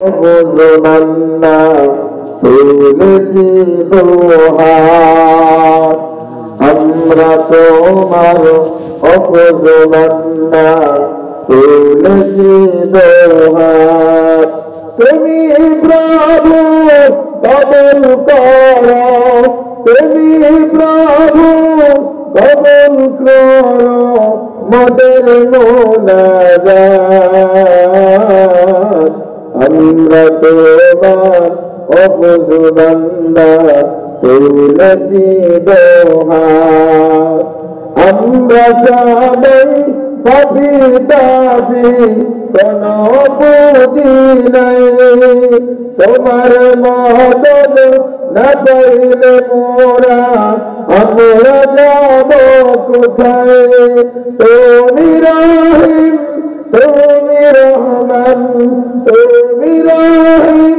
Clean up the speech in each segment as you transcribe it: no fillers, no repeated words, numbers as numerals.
বুঝবান্না তুলসী দোহার আমরা তোমার অপজবান্না তুলসী দোহার তুমি প্রভু কবুল করো তুমি প্রভু কবুল করো মোদের মোনাজাত আমরা তোমার অপজবান্না তুলসী দোহার আমরা সবাই পাপী দাবি কোন বুদ্ধি নাই তোমার মদদ না পাইলে মোরা আমরা যাব কোথায় তুমি রহিম তুমি রহমান তুমি রহিম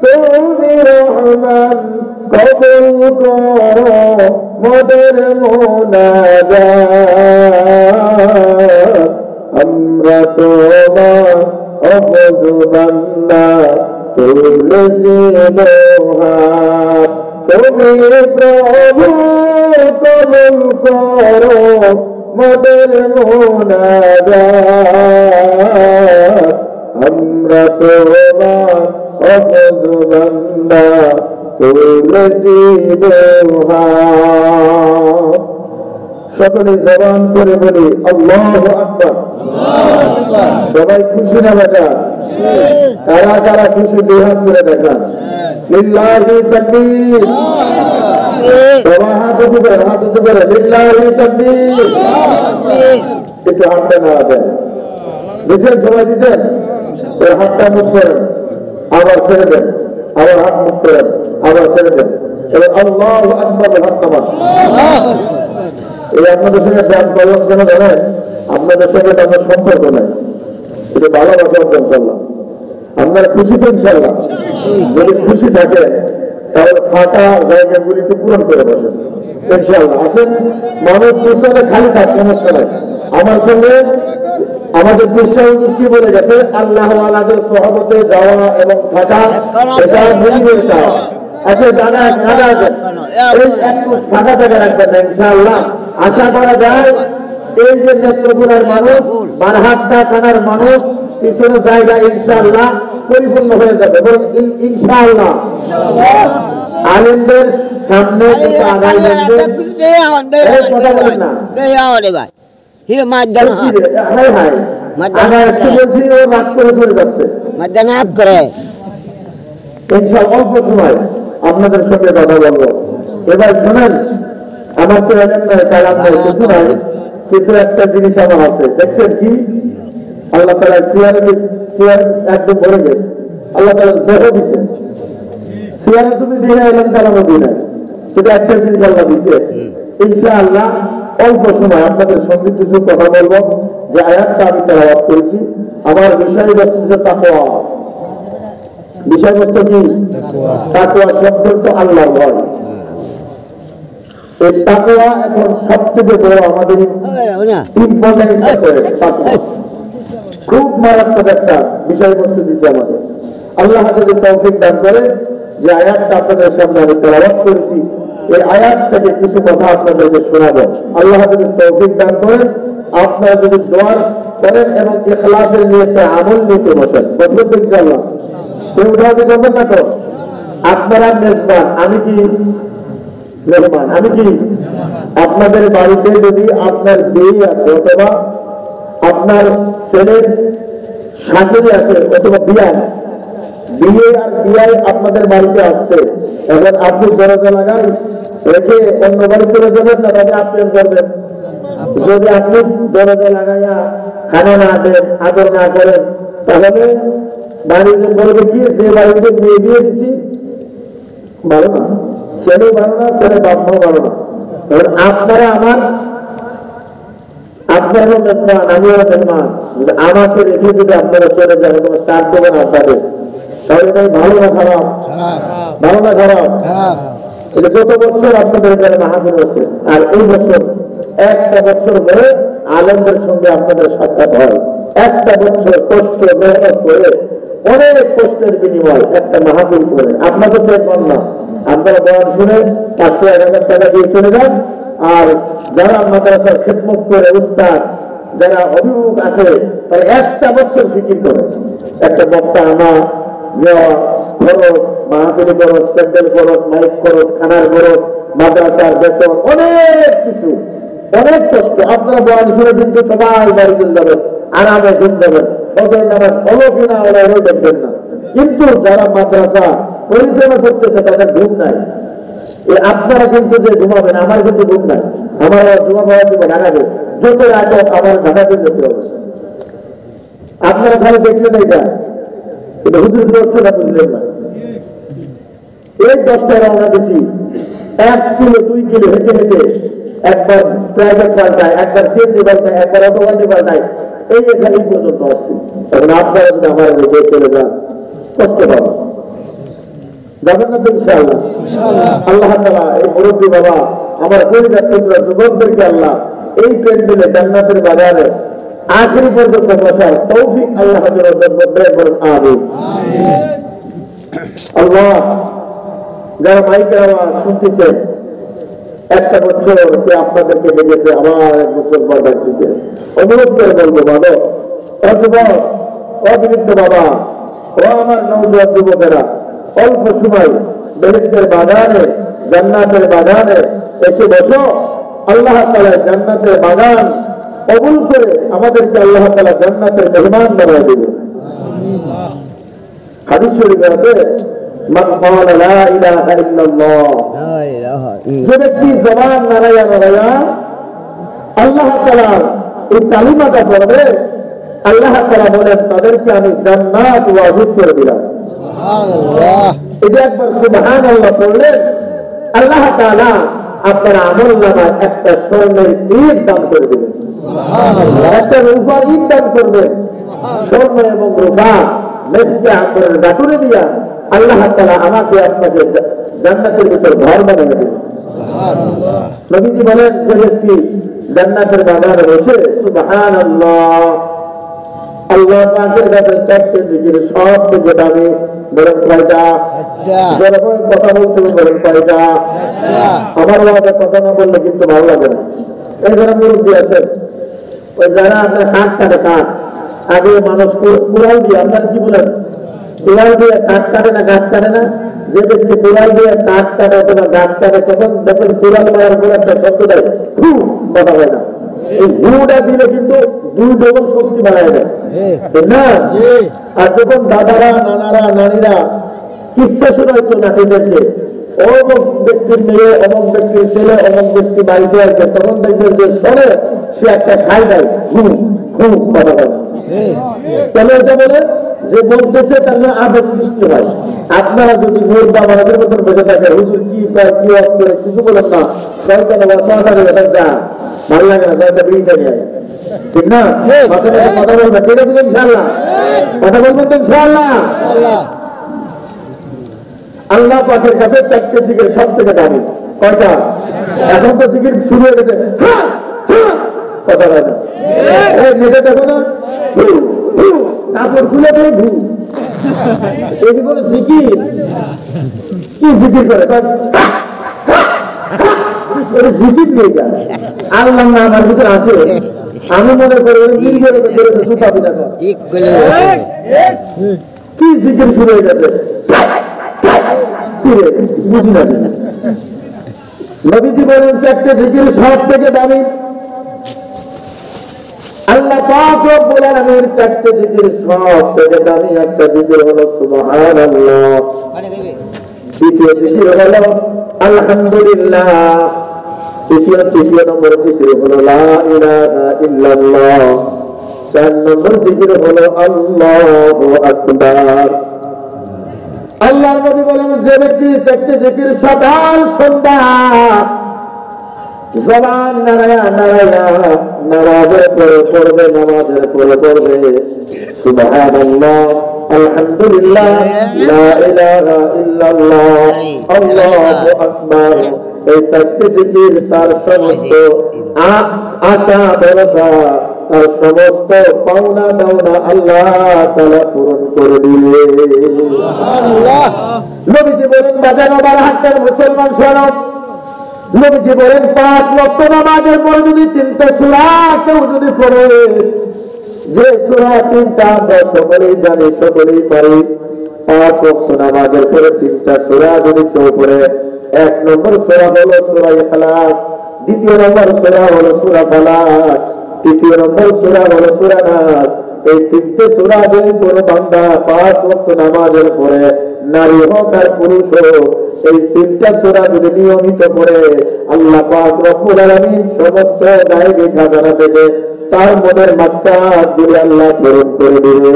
তুমি রহমান কবুল করো মোদের মোনাজাত আমরা তোমার অপজবান্না তুলসী দোহার তুমি প্রভু কবুল করো মোদের মোনাজাত আমরা তোমার অপজবান্না তুলসী দোহার সকলে জবান করে বলি আল্লাহু আকবার। সবাই খুশি না বাজা? কারা কারা খুশি দুই হাত করে দেখান। লিল্লাহি তাকবীর। সবাই হাত উঁচু করে লিল্লাহি তাকবীর। একটু হাতটা নাড়া দেন। দিচ্ছেন সবাই দিচ্ছেন? ওই হাতটা মুখ করেন, আবার ছেড়ে দেন, আবার হাত মুখ করেন, আবার ছেড়ে দেন। এবার আল্লাহু আকবার হাত নামান। এই আপনাদের সঙ্গে ধ্যান করলাম কেন জানেন? আপনাদের সঙ্গে আমার সম্পর্ক নাই, এটা ভালোবাসা অর্জন করলাম। আপনারা খুশি তো ইনশাল্লাহ? যদি খুশি থাকে তাহলে ফাঁকা জায়গাগুলি একটু পূরণ করে বসেন ইনশাল্লাহ। আসেন, মানুষ পুস্তকে খালি থাক, সমস্যা নাই। আমার সঙ্গে আমাদের বিশ্বাস কি বলে গেছে? আল্লাহ আলাদের সহবতে যাওয়া এবং থাকা এটা মন্দির চাওয়া। আসলে দাদা একটু ফাঁকা জায়গা রাখবেন না ইনশাআল্লাহ। আশা করা যায় এই যে নেত্রকোনার মানুষ, বারহাট্টা থানার মানুষ, পিছনে জায়গা ইনশাআল্লাহ পরিপূর্ণ হয়ে যাবে। বরং ইনশাআল্লাহ আলেমদের সামনে অল্প সময় আপনাদের সঙ্গে কথা বলবো। এবার শোনেন, আমার তো এলেন নয়, কালাম নয়, কিছু নাই, কিন্তু একটা জিনিস আমার আছে। দেখছেন কি? আল্লাহ তাআলা চেয়ার একদম ভরে গেছে। আল্লাহ তাআলা দেহ দিচ্ছেন, চেয়ারে শুধু দিয়ে এলেন, কালামও দিয়ে নাই, কিন্তু একটা জিনিস আল্লাহ দিচ্ছে। ইনশাআল্লাহ অল্প সময় আপনাদের সঙ্গে কিছু কথা বলবো। যে আয়াতটা আমি তেলাওয়াত করেছি, আমার বিষয়বস্তু হচ্ছে তাকওয়া। বিষয়বস্তু কি? তাকওয়া শব্দ তো আল্লাহর ভয়। এই তাকওয়া এখন সবথেকে বড় আমাদের ইম্পর্টেন্ট তাকওয়া। খুব মারাত্মক একটা বিষয়বস্তু দিচ্ছে আমাদের। আল্লাহ যদি তৌফিক দান করে, যে আয়াতটা আপনাদের সামনে আমি তেলাওয়াত করেছি, এই আয়াত থেকে কিছু কথা আপনাদেরকে শোনাবো। আল্লাহ যদি তৌফিক দান করেন, আপনারা যদি দোয়া করেন এবং ইখলাসের নিয়তে আমল নিতে বসেন, বলবেন তো ইনশাআল্লাহ। কেউ উঠাতে করবেন না তো? আপনারা মেজবান, আমি কি মেহমান? আমি কি? আপনাদের বাড়িতে যদি আপনার বিয়ে আছে, অথবা আপনার ছেলের শাশুড়ি আছে, অথবা বিয়ে আর বিয়াই আপনাদের বাড়িতে আসছে, এখন আপনি দরজা লাগাই রেখে অন্য বাড়ি চলে যাবেন না, তাহলে আপনি করবেন? যদি আপনি দরজা লাগাইয়া খানা না দেন, আদর না করেন, তাহলে বাড়িতে বলবে কি? যে বাড়িতে মেয়ে বিয়ে দিছি ভালো না, ছেলে ভালো না, ছেলে বাপ মাও ভালো না। আপনারা আপনারও মেহমান, আমিও মেহমান। আমাকে রেখে যদি আপনারা চলে যান, তোমার চার দেবেন আপনাদের, তাহলে ভালো না খারাপ? ভালো না খারাপ? এটা গত বছর আপনাদের এখানে মাহফিল আছে, আর এই বছর একটা বছর ধরে আলেমদের সঙ্গে আপনাদের সাক্ষাৎ হয়। একটা বছর কষ্ট মেহনত করে অনেক কষ্টের বিনিময় একটা মাহফিল করে। আপনাদের তো এখন না, আপনারা বয়ান শুনে 500-1000 টাকা দিয়ে চলে যান। আর যারা মাদ্রাসার খেদমত করে উস্তাদ যারা অভিভাবক আছে তারা একটা বছর ফিকির করে, একটা বক্তা আনা নেওয়া, খরচ, মাহফিলি খরচ, প্যান্ডেল খরচ, মাইক খরচ, খানার খরচ, মাদ্রাসার বেতন, অনেক কিছু, অনেক কষ্ট। আপনারা বয়ান শুনে কিন্তু সবাই বাড়িতে যাবেন, আরামে ঘুম যাবেন, ফজর নামাজ হলো কিনা ওরা দেখবেন না। কিন্তু যারা মাদ্রাসা পরিচালনা করতেছে তাদের ঘুম নাই। আপনারা কিন্তু যে ঘুমাবেন, আমার কিন্তু ঘুম নাই। আমার জমা পাওয়া দিব ঢাকাতে, যত রাত আমার ঢাকাতে যেতে হবে। আপনারা খালি দেখলেন এইটা, কিন্তু হুজুর কষ্টটা বুঝলেন না। এই 10টায় রওনা দিছি, 1 কিলো 2 কিলো হেঁটে হেঁটে, একবার প্রাইভেট পাল্টায়, একবার সিএনজি পাল্টায়, একবার অটো গাড়ি পাল্টায়, এই এখানে পর্যন্ত আসছি। এখন আপনারা যদি আমার রেখে চলে যান, কষ্ট পাবেন। যাবেন না তো ইনশাআল্লাহ? আল্লাহ তাআলা এই মুরব্বী বাবা আমার পরিবার পুত্র যুবকদেরকে আল্লাহ এই প্যান্ডেলে জান্নাতের বাগানে আখিরি পর্যন্ত বসার তৌফিক আল্লাহ বলেন আমিন। আল্লাহ যারা মাইকের আওয়াজ শুনতেছেন, একটা বছর কে আপনাদেরকে ডেকেছে, আবার 1 বছর পর ডাকতেছে। অনুরোধ করে বলবো, বাবা ও যুবক, ও বিরুদ্ধ বাবা, ও আমার নওজোয়ান যুবকেরা, অল্প সময় বেহেশতের বাগানে, জান্নাতের বাগানে এসে বসো। আল্লাহ তাআলা জান্নাতের বাগান কবুল করে আমাদেরকে আল্লাহ তাআলা জান্নাতের মেহমান বানায় দিবেন। হাদিস শরীফে আছে, মান ক্বালা লা ইলাহা ইল্লাল্লাহ, যে ব্যক্তি জবান নাড়ায়া নাড়ায়া আল্লাহ তাআলার এই কালিমাটা পড়বে, আল্লাহ তাআলা বলেন তাদেরকে আমি জান্নাত ওয়াজিব করে দিলাম। সুবহানাল্লাহ। এই যে একবার সুবহানাল্লাহ পড়লেন, আল্লাহ তাআলা আপনার আমলনামায় একটা স্বর্ণের ইট দান করে দিবেন। সুবহানাল্লাহ। একটা রূপার ইট দান করবেন। স্বর্ণ এবং রূপা মেশকে আম্বরের গাঁটুরে দিয়া আল্লাহ তাআলা আমাকে আপনাকে জান্নাতের ভিতর ঘর বানিয়ে দিবেন। সুবহানাল্লাহ। নবীজি বলেন, যে ব্যক্তি জান্নাতের বাগানে বসে সুবহানাল্লাহ আল্লাহ পাকের কাছে 4টে জিকির সব থেকে দামি, বলেন কয়টা? 4টা। কথা বলতে বলেন কয়টা? 4টা। আমার বাবা কথা না বললে কিন্তু ভালো লাগে না। এই যারা মুরব্বী আছেন, ওই যারা আপনার কাঠ কাটে, কাঠ আগে মানুষ কুড়াল দিয়ে, আপনার কি বলেন, কুড়াল দিয়ে কাঠ কাটে না, গাছ কাটে না? যে ব্যক্তি কুড়াল দিয়ে কাঠ কাটে অথবা গাছ কাটে, তখন দেখবেন কুড়াল মারার পরে একটা শব্দ দেয়, হু, কথা হয় না। এই হুটা দিলে কিন্তু 2 ডবল শক্তি বাড়ায় দেয়, ঠিক না? আর যখন দাদারা, নানারা, নারীরা কিচ্ছা শোনাইতো নাতিদেরকে, অমুক ব্যক্তির মেয়ে, অমুক ব্যক্তির ছেলে, অমুক ব্যক্তি বাড়িতে আছে, তখন দেখবেন যে শোনে সে একটা সাই দেয়, হু হু কথা বলে। কেন এটা বলে? যে বলতেছে তার জন্য আবেগ সৃষ্টি হয়। আপনারা যদি মুর্দা মানুষের মতন বসে থাকে, হুজুর কি কয়, কি ওয়াজ করে, কিছু বলেন না, শয়তান যা ভালো লাগে না, একটা বিড়িটা নিয়ে, ঠিক না? কথা বলবেন, ঠিক আছে ইনশাআল্লাহ? কথা বলবেন তো ইনশাআল্লাহ? আল্লাহ পাকের কাছে 4টে জিকির সব থেকে দামি। কয়টা? এখন তো জিকির শুরু হয়ে গেছে, কথা হয় না। নেটে দেখো না, কাপড় খুলে দেয় ঘু, এই বলে জিকির। কি জিকির করে? জিকির নেই, আল্লাহ না আমার ভিতরে আছে। আমি মনে করি কি জিকির শুরু হয়ে গেছে, বুঝি না। নবীজি বলেন 4টে জিকির সব থেকে দামি। আল্লাহ পাক রব্বুল আলামিন 4টে জিকির সব থেকে দামি। একটা জিকির হলো সুবহানাল্লাহ, দ্বিতীয় জিকির হলো আলহামদুলিল্লাহ, তৃতীয় নম্বর জিকির হলো লা ইলাহা ইল্লাল্লাহ, 4 নম্বর জিকির হলো আল্লাহু আকবার। আল্লাহর নবী বলেন, যে ব্যক্তি 4টে জিকির সকাল সন্ধ্যা জবান নাড়ায়া নাড়ায়া নামাজের পরে পড়বে, নামাজের পরে পড়বে সুবহানাল্লাহ, আলহামদুলিল্লাহ, লা ইলাহা ইল্লাল্লাহ, আল্লাহু আকবার, এই 4টে জিকির তার সমস্ত আশা ভরসা তার সমস্ত পাওনা দাওনা আল্লাহ তাআলা পূরণ করে দিবে। সুবহানাল্লাহ। নবীজি বলেন বাজার আমার হাতের মুসলমান শোনো, নবীজি বলেন 5 ওয়াক্ত নামাজের পরে যদি 3টা সূরা কেউ যদি পড়ে, যে সূরা 3টা আমরা সকলেই জানি সকলেই পারি, 5 ওয়াক্ত নামাজের পরে 3টা সূরা যদি কেউ পড়ে, 1 নম্বর সূরা হলো সূরা ইখলাস, 2 নম্বর সূরা হলো সূরা ফালাক, 3 নম্বর সূরা হলো সূরা নাস। এই 3টে সূরা যদি কোনো বান্দা 5 ওয়াক্ত নামাজের পরে, নারী হোক আর পুরুষ হোক, এই 3টা সূরা যদি নিয়মিত পড়ে, আল্লাহ পাক রব্বুল আলামিন সমস্ত গায়বী খাজানা থেকে তার মনের মাকসাদ গুলি আল্লাহ পূরণ করে দিবে।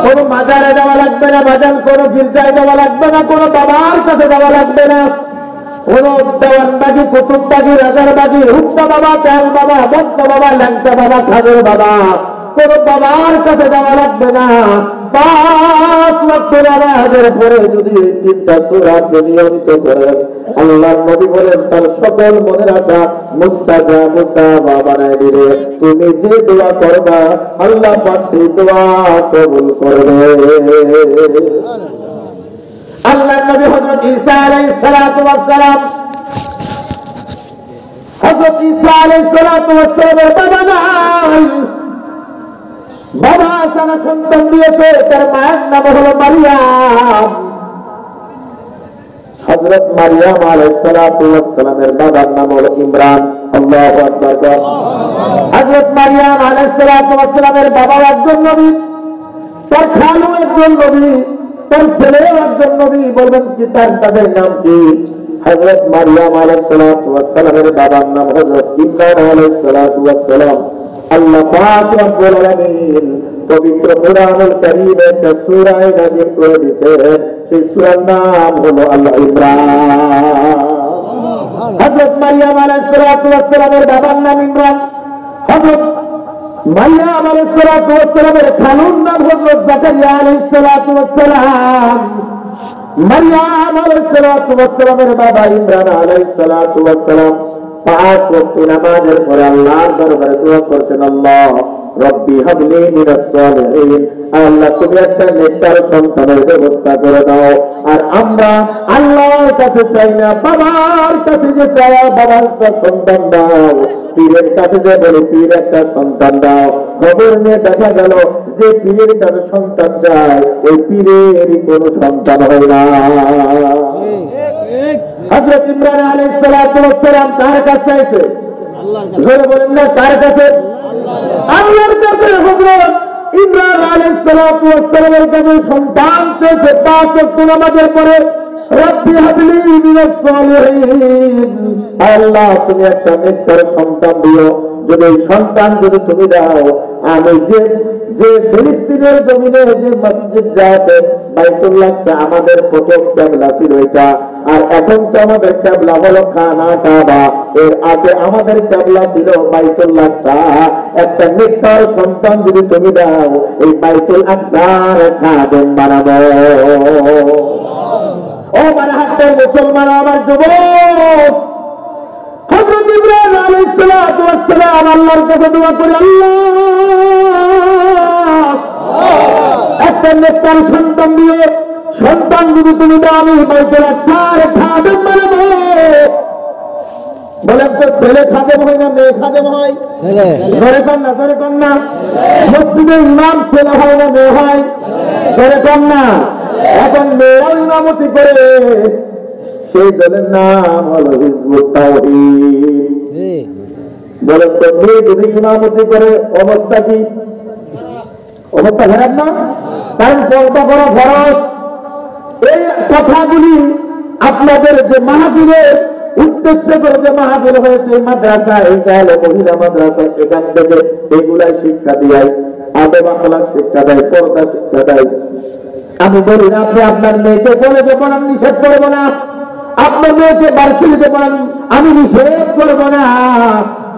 কোনো মাজারে যাওয়া লাগবে না, বাজান কোনো গির্জায় যাওয়া লাগবে না, কোনো বাবার কাছে যাওয়া লাগবে না, কোন দেওয়ানবাগি, কুতুববাগি, রাজারবাগি, হুক্কা বাবা, তেল বাবা, বক্তা বাবা, ল্যাংটা বাবা, খাগর বাবা, কোন বাবার কাছে যাওয়া লাগবে না। 5 ওয়াক্ত নামাজের পরে যদি 3টা সূরা নিয়মিত করেন, আল্লাহর নবী বলেন তার সকল মনের আশা মুস্তাজাব বানায় দিবে। তুমি যে দোয়া করবা আল্লাহ পাক সেই দোয়া কবুল করবে। আল্লাহর নবী হযরত ঈসা আলাইহিস সালাতু ওয়াস সালাম, হযরত ঈসা আলাইহিস সালাতু ওয়াস সালামের বাবা নাই, বাবা সারা সন্তান দিয়েছে, তার মায়ের নাম হলো মারিয়াম। হযরত মারিয়াম আলাইহিস সালাতু ওয়াস সালামের বাবার নাম হলো ইমরান। আল্লাহু আকবার। হযরত মারিয়াম আলাইহিস সালাতু ওয়াস সালামের বাবা একজন নবী, তার খালু একজন নবী, তার ছেলেও একজন নবী। বলবেন কি তাদের নাম কি? হযরত মারিয়াম আলাইহিস সালাতু ওয়াস সালামের বাবার নাম হযরত ইমরান আলাইহিস সালাতু ওয়াস সালাম। আল্লাহ পাক রব্বুল আলামিন পবিত্র কোরআনুল কারীমে একটা সূরা নাযিল করে দিয়েছেন, সেই সূরার নাম হলো আল ইমরান। হযরত মারিয়াম আলাইহিস সালাতু ওয়াস সালামের বাবার নাম ইমরান, হযরত মারিয়াম আলাইহিস সালাতু ওয়াস সালামের খালুর নাম হযরত জাকারিয়া আলাইহিস সালাতু ওয়াস সালাম। মারিয়াম আলাইহিস সালাতু ওয়াস সালামের বাবা ইমরান আলাইহিস সালাতু ওয়াস সালাম 5 ওয়াক্ত নামাজের পরে আল্লাহর দরবারে দোয়া করতেন, আল্লাহ রব্বি হাবলি মিনাস সালিহিন, আল্লাহ তুমি একটা নেককার সন্তানের ব্যবস্থা করে দাও। আর আমরা আল্লাহর কাছে চাই না, বাবার কাছে যে চাই, বাবার একটা সন্তান দাও, পীরের কাছে যে বলে পীর একটা সন্তান দাও। খবর নিয়ে দেখা গেল যে পীরের কাছে সন্তান চায়, ওই পীরেরই কোনো সন্তান হয় না। হযরত ইমরান আলাইহিস সালাতু ওয়াস সালাম কার কাছে চাইছে? আল্লাহর কাছে। জোরে বলেন না কার কাছে? আল্লাহর কাছে। হযরত ইমরান আলাইহিস সালাতু ওয়াস সালামের কাছে সন্তান চেয়েছে 5 ওয়াক্ত নামাজের পরে, রব্বি হাবলি মিনাস সালিহিন, আল্লাহ তুমি একটা নেককার সন্তান দিও। যদি এই সন্তান যদি তুমি দাও, আমি যে ফিলিস্তিনের জমিনে যে মসজিদ যা আছে বাইতুল্লাহ, আমাদের প্রথম কিবলা ছিল এটা, আর এখন তো আমাদের কিবলা হলো খানা কাবা, এর আগে আমাদের কিবলা ছিল বাইতুল্লাহ। একটা নেককার সন্তান যদি তুমি দাও, এই বাইতুল আকসার খাদেম বানাবো। ও মানে হাতের মুসলমান, আমার যুবক, হযরত ইমরান আলাইহিস সালাতু ওয়াস সালাম আল্লাহর কাছে দোয়া করে, আল্লাহ একটা নেককার সন্তান দিও, সন্তান যদি তুমি দাও আমি বাইতুল আকসার খাদেম বানাবো। বলেন তো ছেলে খাদেম হয় না মেয়ে খাদেম হয়? ছেলে। ধরে কন না, ধরে কন না। মসজিদে ইমাম ছেলে হয় না মেয়ে হয়? ধরে কন না। এখন মেয়েরাও ইমামতি করে, সেই দলের নাম হলো হিজবুত তাওহীদ। বলেন তো মেয়ে যদি ইমামতি করে অবস্থা কি? অবস্থা খারাপ না? কারণ পর্দা করা ফরজ। এই কথাগুলি আপনাদের যে মাহফিলের উদ্দেশ্য করে যে মাহফিল হয়েছে মাদ্রাসা, এইটা হলো মহিলা মাদ্রাসা, এখান থেকে এগুলাই শিক্ষা দেয়, আদব আখলাক শিক্ষা দেয়, পর্দা শিক্ষা দেয়। আমি বলি না আপনি আপনার মেয়েকে কলেজে পড়ান, নিষেধ করবো না। আপনার মেয়েকে ভার্সিটিতে পড়ান, আমি নিষেধ করবো না।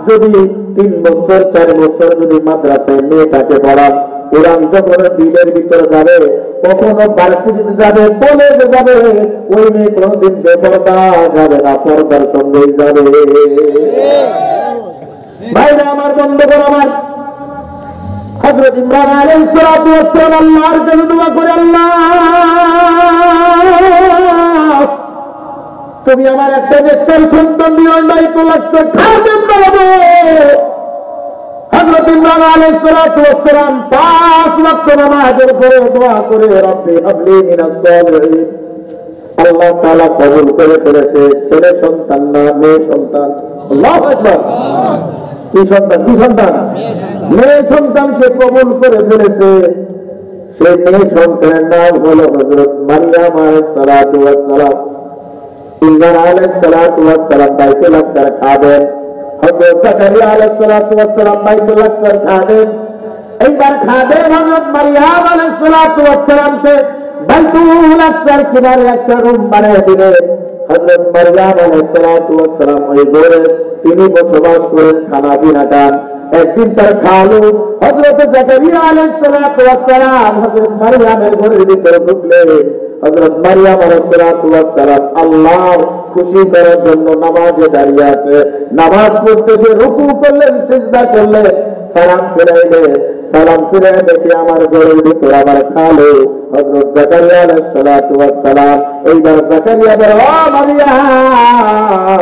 যদি 3 বছর 4 বছর যদি মাদ্রাসায় মেয়েটাকে পড়ান, কোরআন যখন দিলের ভিতরে যাবে, কখনো ভার্সিটিতে যাবে, কলেজে যাবে, ওই মেয়ে কোনদিন বেপরদা যাবে না, পর্দার সঙ্গেই যাবে। ভাইরা আমার, বন্ধুগণ আমার, হযরত ইমরান আলাইহিস সালাতু ওয়াস সালাম আল্লাহর কাছে দোয়া করে, আল্লাহ তুমি আমার একটা নেককার সন্তান দিও, দায়িত্ব লাগছে খাদেম বানাবো। হযরত ইমরান আলাইহিস সালাতু ওয়াস সালাম 5 ওয়াক্ত নামাজের পরে দোয়া করে, রব্বি হাবলি মিনাস সালিহিন, আল্লাহ তাআলা কবুল করে ফেলেছে ছেলে সন্তান না মেয়ে সন্তান। আল্লাহু আকবার। কি সন্তান? কি সন্তান? মেয়ে সন্তানকে কবুল করে ফেলেছে। সেই মেয়ে সন্তানের নাম হলো হযরত মারিয়াম আলাইহিস সালাতু ওয়াস সালাম। ইমরান আলাইহিস সালাতু ওয়াস সালাম বাইতুল আকসার খাদেম, হযরত জাকারিয়া আলাইহিস সালাতু ওয়াস সালাম বাইতুল আকসার খাদেম। এইবার খাদেম হযরত মারিয়াম আলাইহিস সালাতু ওয়াস সালামকে বাইতুল আকসার কিনারে একটা রুম বানিয়ে দিলেন। হযরত মারিয়াম আলাইহিস সালাতু ওয়াস সালাম ওই ঘরে তিনি বসবাস করেন, খানা পিনা খান। একদিন তার খালু হযরত জাকারিয়া আলাইহিস সালাতু ওয়াস সালাম হযরত মারিয়ামের ঘরের ভিতরে ঢুকলেন। হযরত মারিয়াম আলাইহিস সালাতু ওয়াস সালাম আল্লাহর খুশি করার জন্য নামাজে দাঁড়িয়ে আছে, নামাজ পড়তেছে, রুকু করলেন, সিজদা করলেন, সালাম ফিরাইলেন। সালাম ফিরে দেখে আমার ঘরের ভিতর আমার খালু হযরত জাকারিয়া আলাইহিস সালাতু ওয়াস সালাম। এইবার জাকারিয়া বলে, ও মারিয়াম,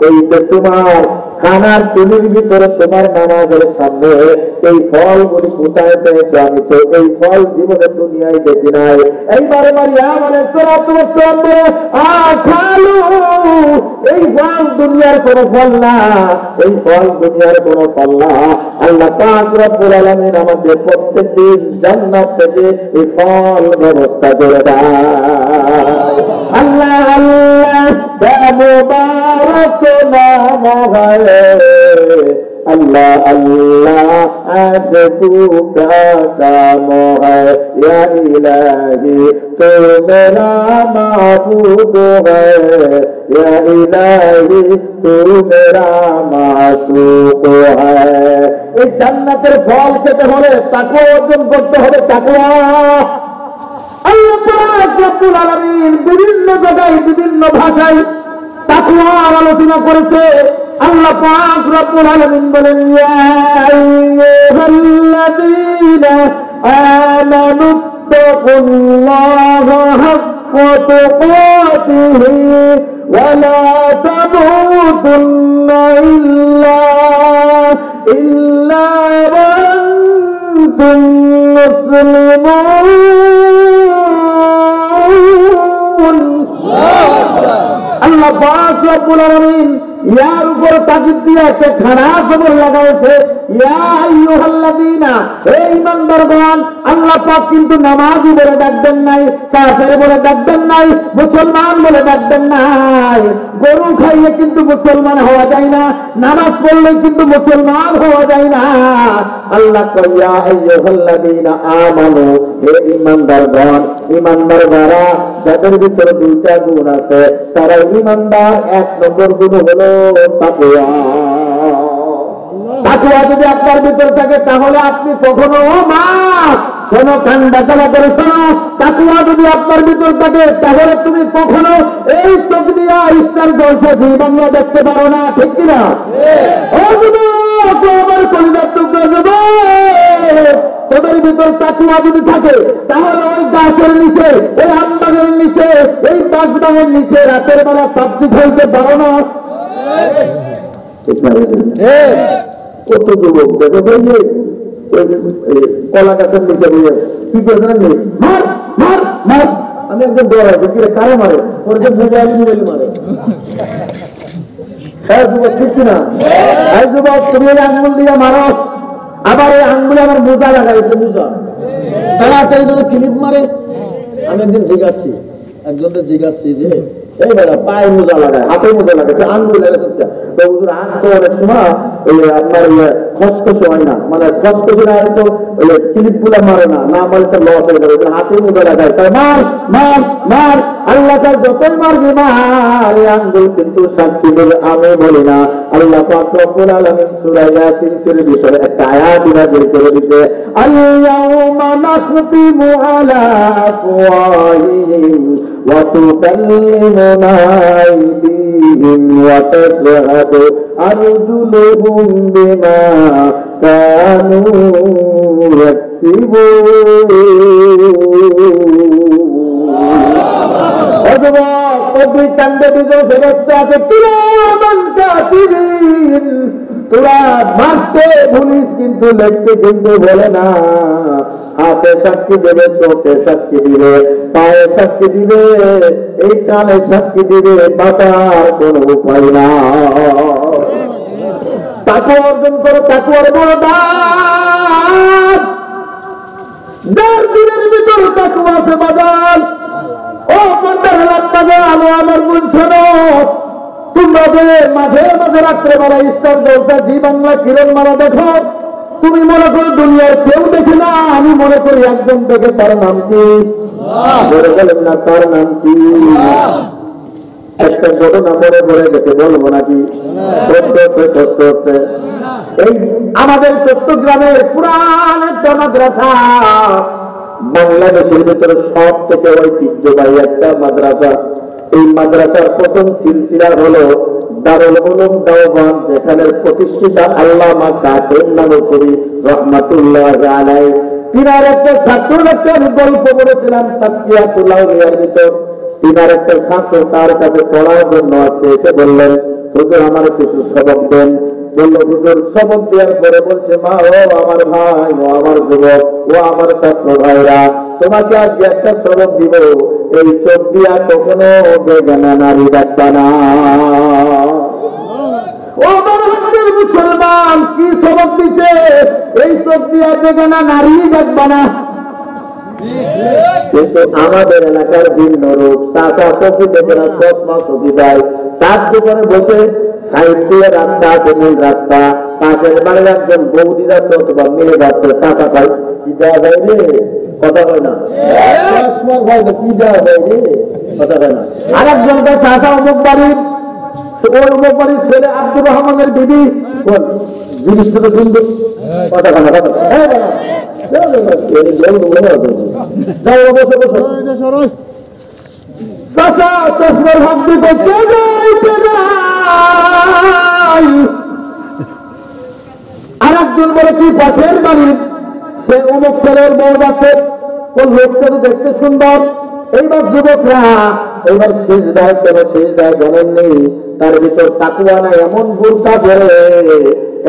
এই যে তোমার খানার টুলির ভিতরে তোমার নামাজের সামনে এই ফলগুলি কোথায় পেয়েছো? আমি তো এই ফল জীবনে দুনিয়ায় দেখি নাই। এইবারে মারিয়াম আলাইহিস সালাতু ওয়াস সালাম বলে, খালু, এই ফল দুনিয়ার কোন ফল না, এই ফল দুনিয়ার কোন ফল না। আল্লাহ পাক রব্বুল আলামিন আমাদের প্রত্যেকদিন জান্নাত থেকে এই ফল ব্যবস্থা করে দেয়। আল্লাহ আল্লাহ মুবারক নাম है, अल्लाह अल्लाह ऐसे तू का काम है, या इलाही तू मेरा माबूद है, या इलाही तू मेरा माशूक है। এই জান্নাতের ফল খেতে হলে তাকওয়া অর্জন করতে হবে। তাকওয়া আল্লাহ পাক রব্বুল আলামিন বিভিন্ন জায়গায় বিভিন্ন ভাষায় তাকওয়ার আলোচনা করেছে। আল্লাহ পাক রব্বুল আলামিন বলেন, ইয়া আইয়ুহাল্লাযীনা আমানু তাকুল্লাহা হাক্কা তুকাতিহি ওয়া লা তামুতুন্না ইল্লা ওয়া আনতুম মুসলিমুন। আল্লাহ পাক রব্বুল আলামিন ইয়ার উপর তাকিদ দিয়ে একটা খাড়া খবর লাগাইছে, ইয়া আইয়ুহাল্লাযীনা, হে ঈমানদারগণ। আল্লাহ পাক কিন্তু নামাজি বলে ডাকবেন নাই, কাফের বলে ডাকবেন নাই, মুসলমান বলে ডাকবেন নাই। গরু খাইয়ে কিন্তু মুসলমান হওয়া যায় না, নামাজ পড়লে কিন্তু মুসলমান হওয়া যায় না। আল্লাহ কয়, ইয়া আইয়ুহাল্লাযীনা আমানু, হে ঈমানদারগণ। ঈমানদার যারা, যাদের ভিতরে দুইটা গুণ আছে, তারা ঈমানদার। এক নম্বর গুণ হলো তাকওয়া। তাকওয়া যদি আপনার ভিতর থাকে তাহলে আপনি কখনো শোনো, কান্ডা চালা করে শোনো, তাকওয়া যদি আপনার ভিতর থাকে তাহলে তুমি কখনো এই চোখ দিয়া স্টার জলসা জি বাংলা দেখতে পারো না, ঠিক কিনা? আমার কলিজার টুকরা যুবক, তোদের ভিতর তাকওয়া যদি থাকে তাহলে ওই গাছের নিচে, ওই আমবাগের নিচে, এই বাঁশবাগের নিচে রাতের বেলা পাবজি খেলতে পারো না। কত যুবক দেখো কলা গাছের নিচে কি করে মার মার মার। আমি একদম ডর আছে, কি কারে মারে? ওর যে মোবাইল মারে। হ্যাঁ যুবক, ঠিক কিনা? হ্যাঁ যুবক, তুমি আঙ্গুল দিয়ে মারো, আবার এই আঙ্গুলে আমার মোজা লাগাইছে, মোজা সারা তাই ক্লিপ মারে। আমি একদিন জিজ্ঞাসি যে এই বেলা পায়ে মোজা লাগায়, হাতে মোজা লাগায়, আঙ্গুল লাগাচ্ছে। হাত তো অনেক সময় আপনার খসখসে হয় না, মানে খসখসে না তো ক্লিপ গুলা মারে না, না মারে তো লস হয়ে যাবে, হাতে মোজা লাগায়। তাই মার মার মার, আল্লাহ তার যতই মারবি মার, এই আঙ্গুল কিন্তু সাক্ষী বলে আমি বলি না। আল্লাহ পাক রব্বুল আলামিন সূরা ইয়াসিন এর বিষয়ে একটা আয়াত নাযিল করে দিয়েছে, আল ইয়াউমা নাখতিমু আলা আফওয়াহিহিম وتكلمنا أيديهم وتشهد أرجلهم بما كانوا يكسبون তোরা মারতে বলিস কিন্তু লিখতে কিন্তু বলে না। হাতে সাক্ষী দেবে, চোখে সাক্ষী দিবে, পায়ে সাক্ষী দিবে, এই কানে সাক্ষী দিবে, বাঁচার কোন উপায় না। তাকওয়া অর্জন করো, তাকওয়ার বড় দান। যার দিনের ভিতর তাকওয়া আছে বাজার, ও পর্দার বাজার, আমার গুণ শোনো, তোমরা যে মাঝে মাঝে রাত্রে বেলা স্টার জলসা, জি বাংলা কিরণ মারা দেখো, তুমি মনে করো দুনিয়ার কেউ দেখে না, আমি মনে করি একজন দেখে, তার নাম কি? বলেন না, তার নাম কি? একটা ঘটনা মনে পড়ে গেছে, বলবো নাকি? কষ্ট হচ্ছে। এই আমাদের চট্টগ্রামের পুরান একটা মাদ্রাসা, বাংলাদেশের ভিতরে সব থেকে ঐতিহ্যবাহী একটা মাদ্রাসা। এই মাদ্রাসার প্রথম সিলসিলা হলো দারুল উলুম দেওবন্দ, যেখানে প্রতিষ্ঠিতা আল্লামা কাসেম নানুতুবি রাহমাতুল্লাহ আলাইহি। তিনার একটা ছাত্র, একটা গল্প পড়েছিলাম তাজকিয়াতুল আউলিয়ার ভিতর। তিনার একটা ছাত্র তার কাছে পড়ার জন্য আসছে, এসে বললেন, হুজুর আমার কিছু সবক দেন। বলল, হুজুর সবক দেওয়ার পরে বলছে, মা, ও আমার ভাই, ও আমার যুবক, ও আমার ছাত্র ভাইরা, তোমাকে আজকে একটা সবক দিব, এই চোখ দিয়া কখনো বেগানা নারী দেখবা না। ও বাংলাদেশের মুসলমান, কি সবক দিচ্ছে? এই চোখ দিয়া বেগানা নারী দেখবা না। কিন্তু আমাদের এলাকার ভিন্ন রূপ, চাষা চকি দেখে না, চশমা চকি দেয়, চার দোকানে বসে, সাইড দিয়ে রাস্তা আছে, মূল রাস্তা, পাশের বাড়ির একজন বৌদি যাচ্ছে অথবা মিলে যাচ্ছে, চাষা ভাই কি দেওয়া যায় রে? কথা হয় না। চশমার ভাই কি দেওয়া যায় রে? কথা হয় না। আর একজন চাষা অমুক বাড়ির, ওই অমুক বাড়ির ছেলে আব্দুর রহমানের দিদি, জিনিসটা তো সুন্দর, কথা হয় না। চশমার ভাগ দিতে আর একজন বলে, কি পাশের বাড়ির সে অমুক ছেলের বউ আছে, ওর লোকটা তো দেখতে সুন্দর। এইবার যুবকরা এইবার শেষ দেয়, কেন শেষ দেয় জানেননি? তার ভিতর তাকওয়া নাই, এমন বুরকা ধরে,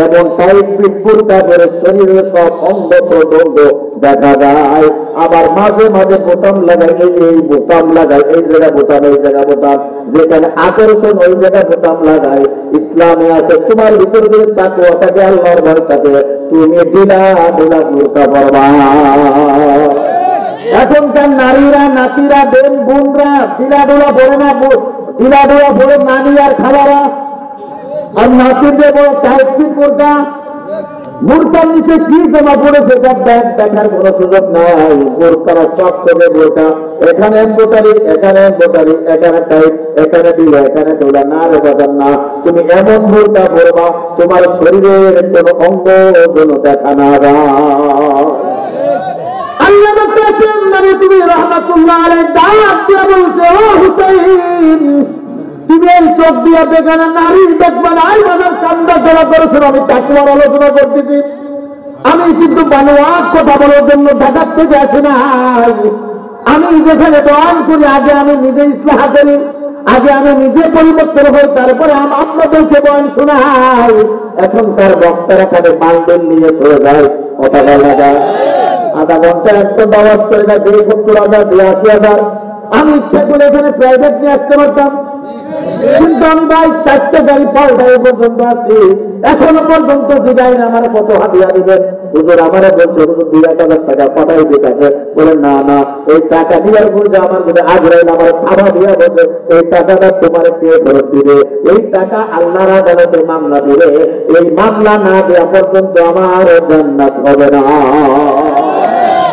এমন টাইট বুরকা ধরে শরীরের সব অঙ্গ প্রত্যঙ্গ দেখা যায়। আবার মাঝে মাঝে বোতাম লাগায়, এই বোতাম লাগায়, এই জায়গা বোতাম, এই জায়গা বোতাম, যেখানে আকর্ষণ ওই জায়গায় বোতাম লাগায়। ইসলামে আছে তোমার ভিতরে যদি তাকওয়া থাকে, আল্লাহর ভয় থাকে, তুমি ঢিলা ঢিলা বুরকা পরবা। এখনকার নারীরা, নাতিরা, বোন বোনরা ঢিলাঢোলা পড়ে না, ঢিলাঢোলা পড়ে নানি আর খাবারা, আর নাতিদের বড় টাইট ফিট বোরকা। বোরকার নিচে কি জমা পড়েছে দেখার কোন সুযোগ নাই। বোরকারা চক থেকে বোরকা, এখানে এম্বোটারি, এখানে এম্বোটারি, এখানে টাইট, এখানে ঢিলা, এখানে ঢোলা। না রে বাজার না, তুমি এমন বোরকা পরবা তোমার শরীরের কোন অঙ্গ যেন দেখা না যায়। আল্লাহ কাসেম নানুতুবি রাহমাতুল্লাহ আলাইহি ডাক দিয়ে বলছে, ও হুসাইন, তুমি এই চোখ দিয়ে বেগানা নারী দেখবা না। আমার কান্দা জড়া করেছিল, আমি তাকওয়ার আলোচনা করতেছি। আমি কিন্তু বানোয়াট কথা বলার জন্য ঢাকার থেকে আসি না। আমি যেখানে বয়ান করি, আগে আমি নিজে ইসলাহ করি, আগে আমি নিজে পরিবর্তন হই, তারপরে আপনাদেরকে বয়ান শোনাই। এখন তার বক্তারা কানে বান্ডেল নিয়ে চলে যায়, কথা বলা যায়। আধা ঘন্টা একটা আওয়াজ করে না, 70,000, 82,000। আমি ইচ্ছা করে এখানে প্রাইভেট নিয়ে আসতে পারতাম, কিন্তু আমি ভাই 4টে গাড়ি পাল্টাই পর্যন্ত আছি, এখনো পর্যন্ত জিগাই না আমার কত হাতিয়া দিবেন। হুজুর আমারে বলছে, হুজুর 2,000 টাকা পাঠাই দিতে আছে। বলে না না, এই টাকা দেওয়ার বলছে আমার যদি আগ্রহ আমার খাবার দিয়া বলছে, এই টাকাটা তোমার কে ফেরত দিবে? এই টাকা আল্লাহর আদালতে মামলা দিবে, এই মামলা না দেওয়া পর্যন্ত আমার জান্নাত হবে না।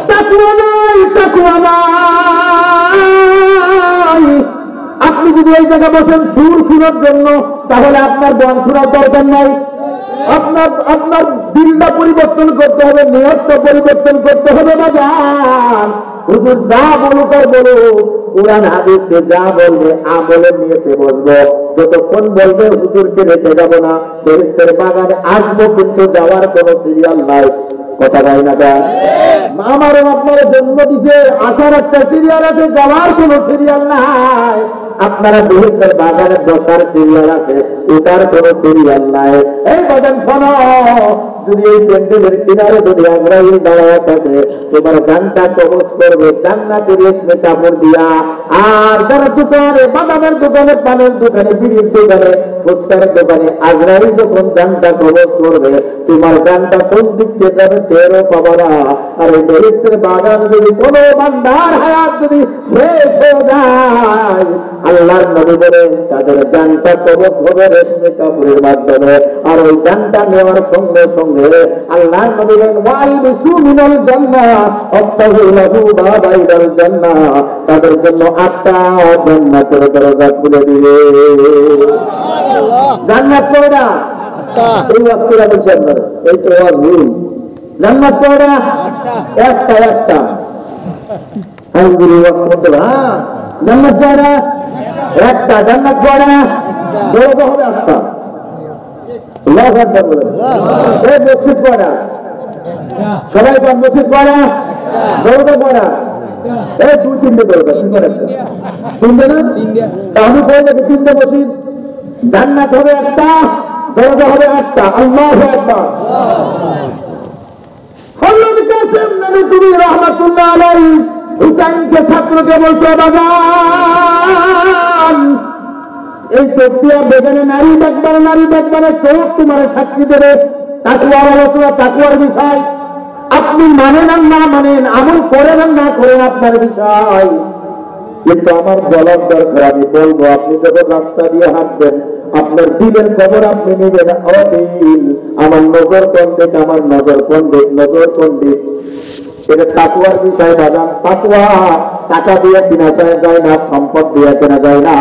তাকওয়া নাই, তাকওয়া নাই। আপনি যদি এই জায়গায় বসেন সুর শোনার জন্য, তাহলে আপনার গান শোনার দরকার নাই। আপনার দিলটা পরিবর্তন করতে হবে, নিয়তটা পরিবর্তন করতে হবে। না গান হুজুর যা বলুক আর বলুক, কুরআন হাদিসে যা বলবে আমলের নিয়তে বলবো। যতক্ষণ বলবে হুজুরকে রেখে যাব না, বেহেশতের বাগানে আসবো, কিন্তু যাওয়ার কোনো সিরিয়াল নাই। কথা বলে না কেন? আমারও আপনারা জন্ম দিছে, আসার একটা সিরিয়াল আছে, যাওয়ার কোনো সিরিয়াল নাই। আপনারা বেহেশতের বাগানে বসার সিরিয়াল আছে, ওটার কোনো সিরিয়াল নাই। এই বাগান শোনো, যদি এই প্যান্ডেলের কিনারে যদি আজরাইল দাঁড়ায় থাকে, তোমার জানটা কবজ করবে জান্নাতের রেশমে কাপড় দিয়া। আর যারা দোকানে, বাদামের দোকানে, পানের দোকানে, বিড়ির দোকানে, ফুচকার দোকানে আজরাইল যখন জানটা কবজ করবে, তোমার জানটা কোন দিক দিয়ে যাবে টেরও পাবা না। আর এই বেহেশতের বাগান যদি কোনো বান্দার হায়াত যদি শেষ হয়ে যায়, আল্লাহর নবী বলেন তাদের জানটা কবজ হবে রেশমে কাপড়ের মাধ্যমে। আর ওই জানটা নেওয়ার সঙ্গে সঙ্গে আল্লাহর নবী বলেন ওয়ালবিসু মিনাল জান্নাহ আফতাহু লাহু বাবাইদাল জান্নাহ, তাদের জন্য 8টা জান্নাতের দরজা খুলে দিবে। সুবহানাল্লাহ। জান্নাত কয়টা? 8টা। এই ওয়াজ করে বলছেন আপনারা, এই তো ওয়াজ ভুল। জান্নাত কয়টা? 8টা। একটা আলহামদুলিল্লাহ করতে না। জান্নাত কয়টা? একটা। জান্নাত কয়টা? দরজা হবে 8টা। আল্লাহু আকবার বলেন। এই মসজিদ কয়টা? সবাই কোন মসজিদ কয়টা? দরজা কয়টা? এই 2-3টে দরজা। তিনটে না? আমি কই নাকি 3টে মসজিদ? জান্নাত হবে 1টা, দরজা হবে 8টা। আল্লাহু আকবার। হযরত কাসেম নবী রাহমাতুল্লাহ আলাইহি হুসাইনকে ছাত্রকে বলছে, বাজান এই চোখ দিয়া বেগানে নারী দেখবে, নারী দেখবে, চোখ তোমার সাক্ষী দেবে তাকওয়ার আলোচনা, তাকওয়ার বিষয়। আপনি মানেন আর না মানেন, আমল করেন আর না করেন আপনার বিষয়, কিন্তু আমার বলার দরকার, আমি বলবো। আপনি যখন রাস্তা দিয়ে হাঁটবেন, আপনার দিলের খবর আপনি নেবেন। ও দিল, আমার নজর কোন দিক, আমার নজর কোন দিক, নজর কোন দিক। এটা তাকওয়ার বিষয় বাজান। তাকওয়া টাকা দিয়ে কিনা যায় না, সম্পদ দিয়ে কেনা যায় না।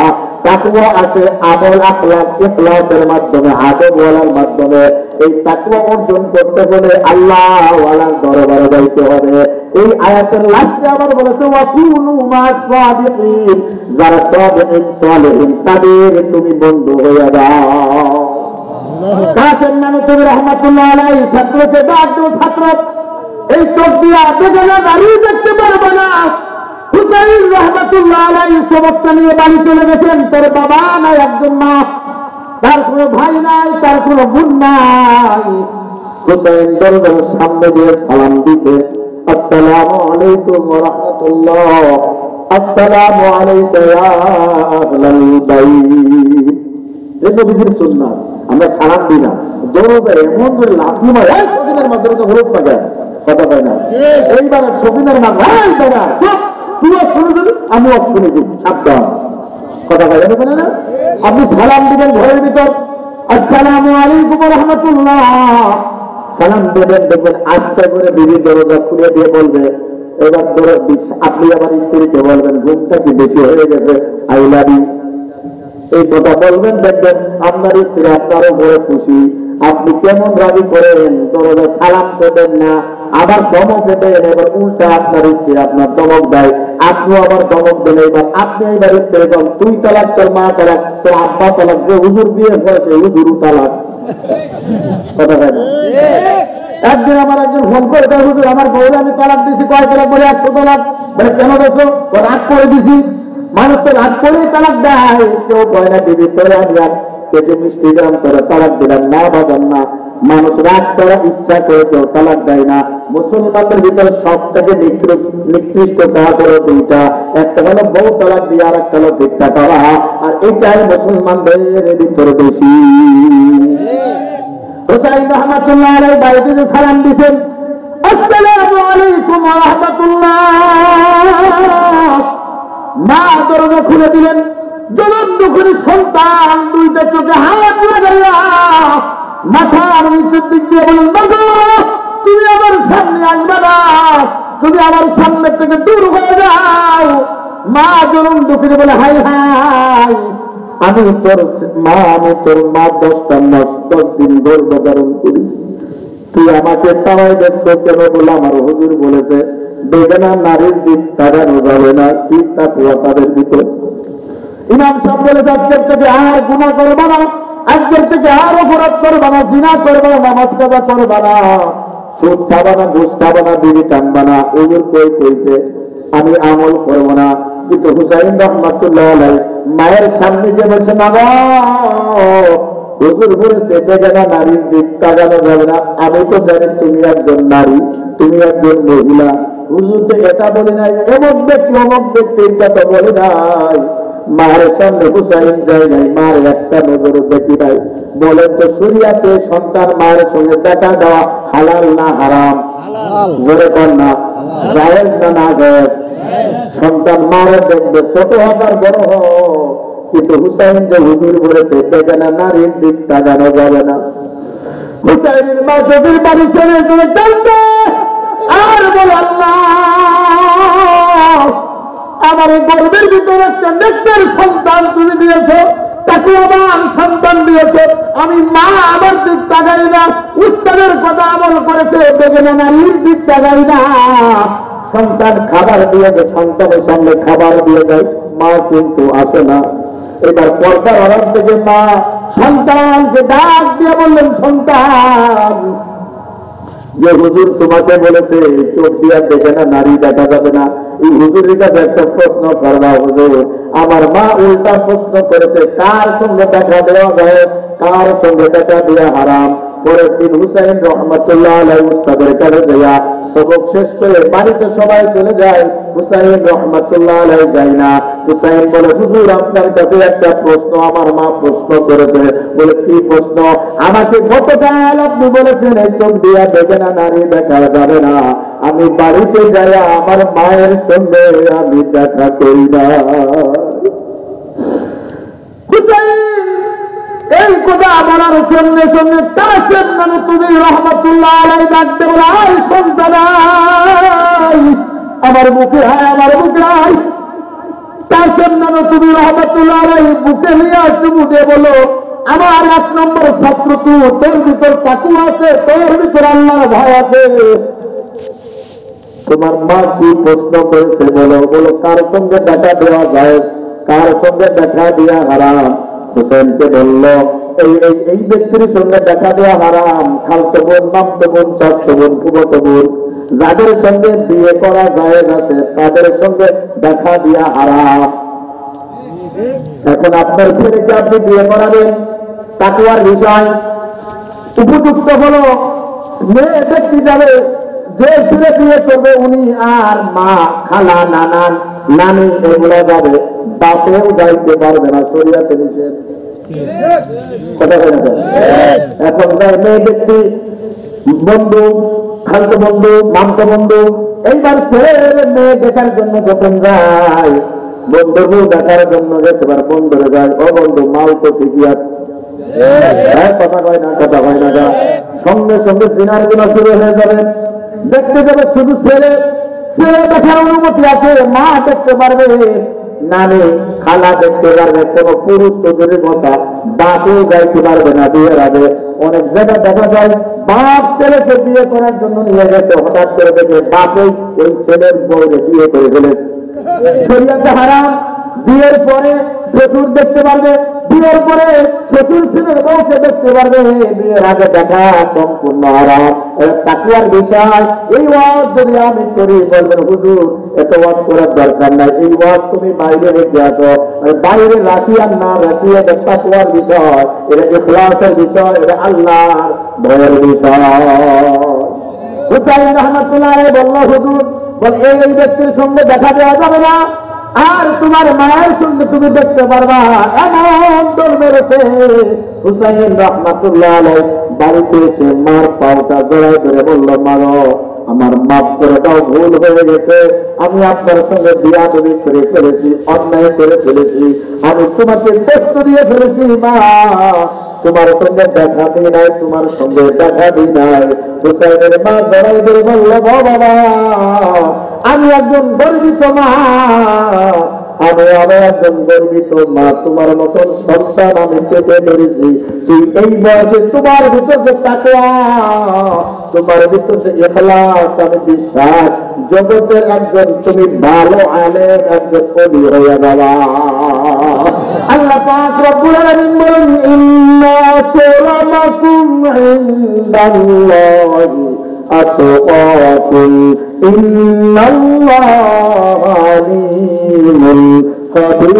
তাকওয়া আসে আমল, আখলাক, ইখলাসের মাধ্যমে, আদব ওয়ালার মাধ্যমে। এই তাকওয়া অর্জন করতে হলে আল্লাহ ওয়ালার দরবারে যাইতে হবে। এই আয়াতের লাস্টে আবার বলেছে ওয়াকুনু মাস সাদিকিন, যারা সাদিকিন সালেহিন তাদের তুমি বন্ধু হয়ে যাও। কাসেম নবী রাহমাতুল্লাহ আলাইহি ছাত্রকে ডাক দিল, ছাত্র এই চোখ দিয়ে বেগানা নারী দেখতে পারবে না। হুসাইন রাহমাতুল্লাহ আলাইহি সবকটা নিয়ে বাড়ি চলে গেছেন। তার বাবা নাই, একজন মা, তার কোনো ভাই নাই, তার কোনো বোন নাই। হুসাইন দরজার সামনে দিয়ে সালাম দিছে, আসসালামু আলাইকুম ওয়া রাহমাতুল্লাহ, আসসালামু আলাইকা ইয়া আহলাল বাইত। এই নবীর সুন্নাত, আমরা সালাম দিই না, দরজায় এমন করে লাথি মারে, এই সদিনের মাধ্যমে তো হলুদ পাকে কথা পায় না। এইবার সদিনের মাধ্যমে তুইও শুনেছিলি, আমিও শুনেছি, সাবধান কথা পাই না। আপনি সালাম দিবেন ঘরের ভিতর, আসসালামু আলাইকুম ওয়া রাহমাতুল্লাহ, সালাম দেবেন, দেখবেন আস্তে করে বিবি দরজা খুলে দিয়ে বলবে, এবার আপনি আমার স্ত্রীকে বলবেন ঘুমটা কি বেশি হয়ে গেছে, আই লাভ ইউ, এই কথা বলবেন, দেখবেন আপনার স্ত্রী আপনার উপরে খুশি। আপনি কেমন রাজি করেন, দরজা সালাম দেবেন না, আবার ধমক দেবেন, এবার উল্টা আপনার স্ত্রী আপনার ধমক দেয়, আপনি আবার ধমক দেন। এবার আপনি এবার স্ত্রী বল, তুই তালাক, তোর মা তালাক, তোর আব্বা তালাক, যে হুজুর বিয়ে হয়েছে হুজুরও তালাক। কথা হয় না? একদিন আমার একজন ফোন করে, হুজুর আমার বউরে আমি তালাক দিয়েছি, কয় তালাক? বলে 100 তালাক। বলে কেন দেছো? রাগ করে দিছি। মানুষ তো রাগ করে তালাক দেয়, কেউ কয় না দিবি তোরে আমি রাগ কেটে মিষ্টি গ্রাম তোরা তালাক দিলাম না, বাজান না। মানুষ রাগ ছাড়া ইচ্ছা করে কেউ তালাক দেয় না। মুসলমানদের ভিতরে সব থেকে নিকৃষ্ট কাজ হলো দুইটা, একটা হলো বউ তালাক দিয়ে, আর একটা হলো ভিক্ষা করা। আর এটাই মুসলমানদের ভিতরে বেশি। হুসাইন রাহমাতুল্লাহ আলাইহি বাড়িতে যে সালাম দিয়েছেন, আসসালামু আলাইকুম ওয়া রাহমাতুল্লাহ, মা দরজা খুলে দিলেন। জ্বলন্ত করে সন্তান দুইটা চোখে হাত লাগাইয়া মাথার নিচের দিক দিয়ে বলেন, বাবা তুমি আমার সামনে আসবে না, তুমি আমার সামনে থেকে দূর হয়ে যাও। মা জ্বলন্ত করে বলে, হাই হাই, আমি তোর মা, আমি তোর মা 10টা মাস 10 দিন গর্ভ ধারণ করি, তুই আমাকে তারাই দেখছো কেন? বলে আমার হুজুর বলেছে বেগানা নারীর দিক তাকানো যাবে না। কি তাকওয়া তাদের ভিতর। ইমাম সাহেব বলেছে আজকের থেকে আর গুনাহ করবা না, আজকের থেকে আর অপরাধ করবা না, জিনা করবা না, নামাজ কাজা করবা না, সুদ খাবা না, ঘুষ খাবা না, বিড়ি টানবা না। হুজুর কই কইছে আমি আমল করবো না। কিন্তু হুসাইন রহমাতুল্লাহ আলাইহি মায়ের সামনে যে বলছে না গো, হুজুর বলেছে বেগানা নারীর দিক তাকানো যাবে না। আমি তো জানি তুমি একজন নারী, তুমি একজন মহিলা। হুজুর তো এটা বলে নাই, অমুক ব্যক্তি এটা তো বলে নাই। মায়ের সামনে হুসাইন যায় নাই, মায়ের একটা নজর দেখি নাই। বলেন তো শরিয়াতে সন্তান মায়ের সঙ্গে দেখা দেওয়া হালাল না হারাম? জোরে কর না, জায়েজ না না জায়েজ? সন্তান মায়ের দেখবে, ছোট হোক আর বড় হোক। কিন্তু হুসাইন যে হুজুর বলেছে বেগানা নারীর দিক তাকানো যাবে না। হুসাইনের মা চোখের বাড়ি ছেড়ে চলে টানতে আর বলে আল্লাহ, আমার গর্বের ভিতরে একটা নেককার সন্তান তুমি দিয়েছো, তাকে আমার সন্তান দিয়েছো। আমি মা আমার দিক তাকাই না, উস্তাদের কথা আমল করেছে, বেগানা নারীর দিক তাকাই না। সন্তান খাবার দিয়ে দেয়, সন্তানের সামনে খাবার দিয়ে দেয়, মা কিন্তু আসে না। এবার পর্দার অভাব থেকে মা সন্তানকে ডাক দিয়ে বললেন, সন্তান, যে হুজুর তোমাকে বলেছে চোখ দিয়া দেখে না নারী দেখা যাবে না, এই হুজুরের কাছে একটা প্রশ্ন করবা। হুজুর, আমার মা উল্টা প্রশ্ন করেছে কার সঙ্গে দেখা দেওয়া যায়, কার সঙ্গে দেখা দেওয়া হারাম। পরের দিন হুসাইন রহমাতুল্লাহ আলাইহি উস্তাদের কাছে যাইয়া সবক শেষ করে বাড়িতে সবাই চলে যায়, হুসাইন রহমাতুল্লাহ আলাইহি যায় না। হুসাইন বলে, হুজুর আপনার কাছে একটা প্রশ্ন আমার মা প্রশ্ন করেছে। বলে, কি প্রশ্ন? আমাকে গতকাল আপনি বলেছেন এই চোখ দিয়া দেখে না নারী দেখা যাবে না, আমি বাড়িতে যাই আমার মায়ের সঙ্গে আমি দেখা করি না। এই কথা বলার সঙ্গে সঙ্গে কাসেম নানুতুবি রহমাতুল্লাহ আলাইহি ডাকতে বলে, আয় সন্তান, আমার বুকে হায়, আমার বুকে হায়। কাসেম নানুতুবি রহমাতুল্লাহ আলাইহি বুকে নিয়ে চুমু দিয়ে বলো, আমার 1 নম্বর ছাত্র তুই, তোর ভিতর তাকওয়া আছে, তোর ভিতর আল্লাহর ভয় আছে। তোমার মা কি প্রশ্ন করেছে বলো? বলো কার সঙ্গে দেখা দেওয়া যায়, কার সঙ্গে দেখা দেওয়া হারাম? হুসেনকে বলল, এই ব্যক্তির সঙ্গে দেখা দেওয়া হারাম, খালতো বোন, মামতো বোন, চাচতো বোন, ফুফাতো বোন, যাদের সঙ্গে বিয়ে করা জায়েজ আছে তাদের সঙ্গে দেখা দেওয়া হারাম। এখন আপনার ছেলেকে আপনি বিয়ে করাবেন, তাকওয়ার বিষয় উপযুক্ত হলো মেয়ে ব্যক্তি যাবে, যে ছেলে বিয়ে করবে উনি আর মা, খালা, নানান, নানি এগুলো যাবে, বাপেও যাইতে পারবে না, শরিয়াতে নিষেধ। কথা বলেন। এখন মেয়ে ব্যক্তি বন্ধু, খালতো বন্ধু, মামতো বন্ধু, এইবার ছেলের মেয়ে দেখার জন্য যখন যায়, বন্ধু দেখার জন্য গেছে, এবার বন্ধুরে যায়, ও বন্ধু মাল তো ঠিকই আছে, কথা কয় না, কথা হয় না, সঙ্গে সঙ্গে জিনার গুলো শুরু হয়ে যাবে। দেখতে যাবে শুধু ছেলে, ছেলে দেখার অনুমতি আছে, মা দেখতে পারবে, নানি, খালা দেখতে পারবে, কোন পুরুষ তো দূরের কথা বাপেও যাইতে পারবে না বিয়ের আগে। অনেক জায়গায় দেখা যায় বাপ ছেলেকে বিয়ে করার জন্য নিয়ে গেছে, হঠাৎ করে দেখে বাপে ওই ছেলের বউকে বিয়ে করে ফেলেছে। শরিয়াতে হারাম। বিয়ের পরে শ্বশুর দেখতে পারবে, বিয়ের পরে শ্বশুর ছেলের বউকে দেখতে পারবে, বিয়ের আগে দেখা সম্পূর্ণ হারাম। তাকওয়ার বিষয়। এই ওয়াজ যদি আমি করি বলবেন হুজুর এত ওয়াজ করার দরকার নাই, এই ওয়াজ তুমি বাইরে রেখে আসো, বাইরে রাখি আর না রাখি, এটা তাকওয়ার বিষয়, এটা ইখলাসের বিষয়, এটা আল্লাহর ভয়ের বিষয়। হুসাইন রহমাতুল্লাহ আলাইহি বলল, হুজুর বল এই ব্যক্তির সঙ্গে দেখা দেওয়া যাবে না, আর তোমার মায়ের সঙ্গে তুমি দেখতে পারবা। এমন দল মেরেছে। হুসাইন রহমাতুল্লাহ আলাইহি বাড়িতে এসে মার পাওটা জড়ায় ধরে বলল, মা আমার মাফ করে দাও, ভুল হয়ে গেছে, আমি আপনার সঙ্গে বিয়াদবি করে ফেলেছি, অন্যায় করে ফেলেছি, আমি তোমাকে কষ্ট দিয়ে ফেলেছি, মা তোমার সঙ্গে দেখা দিই নাই, তোমার সঙ্গে দেখা দিই নাই। হুসাইনের মা জড়াই ধরে বলল, বাবা আমি একজন গর্বিত মা, আমি আমার একজন গর্বিত মা, তোমার মতন সন্তান আমি পেটে ধরেছি। তুই এই বয়সে তোমার ভিতর যে তাকওয়া, তোমার ভিতর যে ইখলাস, আমি বিশ্বাস জগতের একজন তুমি ভালো আলেম, একজন ওলি হয়ে যাবা। আল্লাহ পাক রব্বুল আলামিন বলেন, ইন্না আক্রামাকুম ইনদাল্লাহি আতকাকুম ইন্নাল্লাহা আলিমুল খাবীর।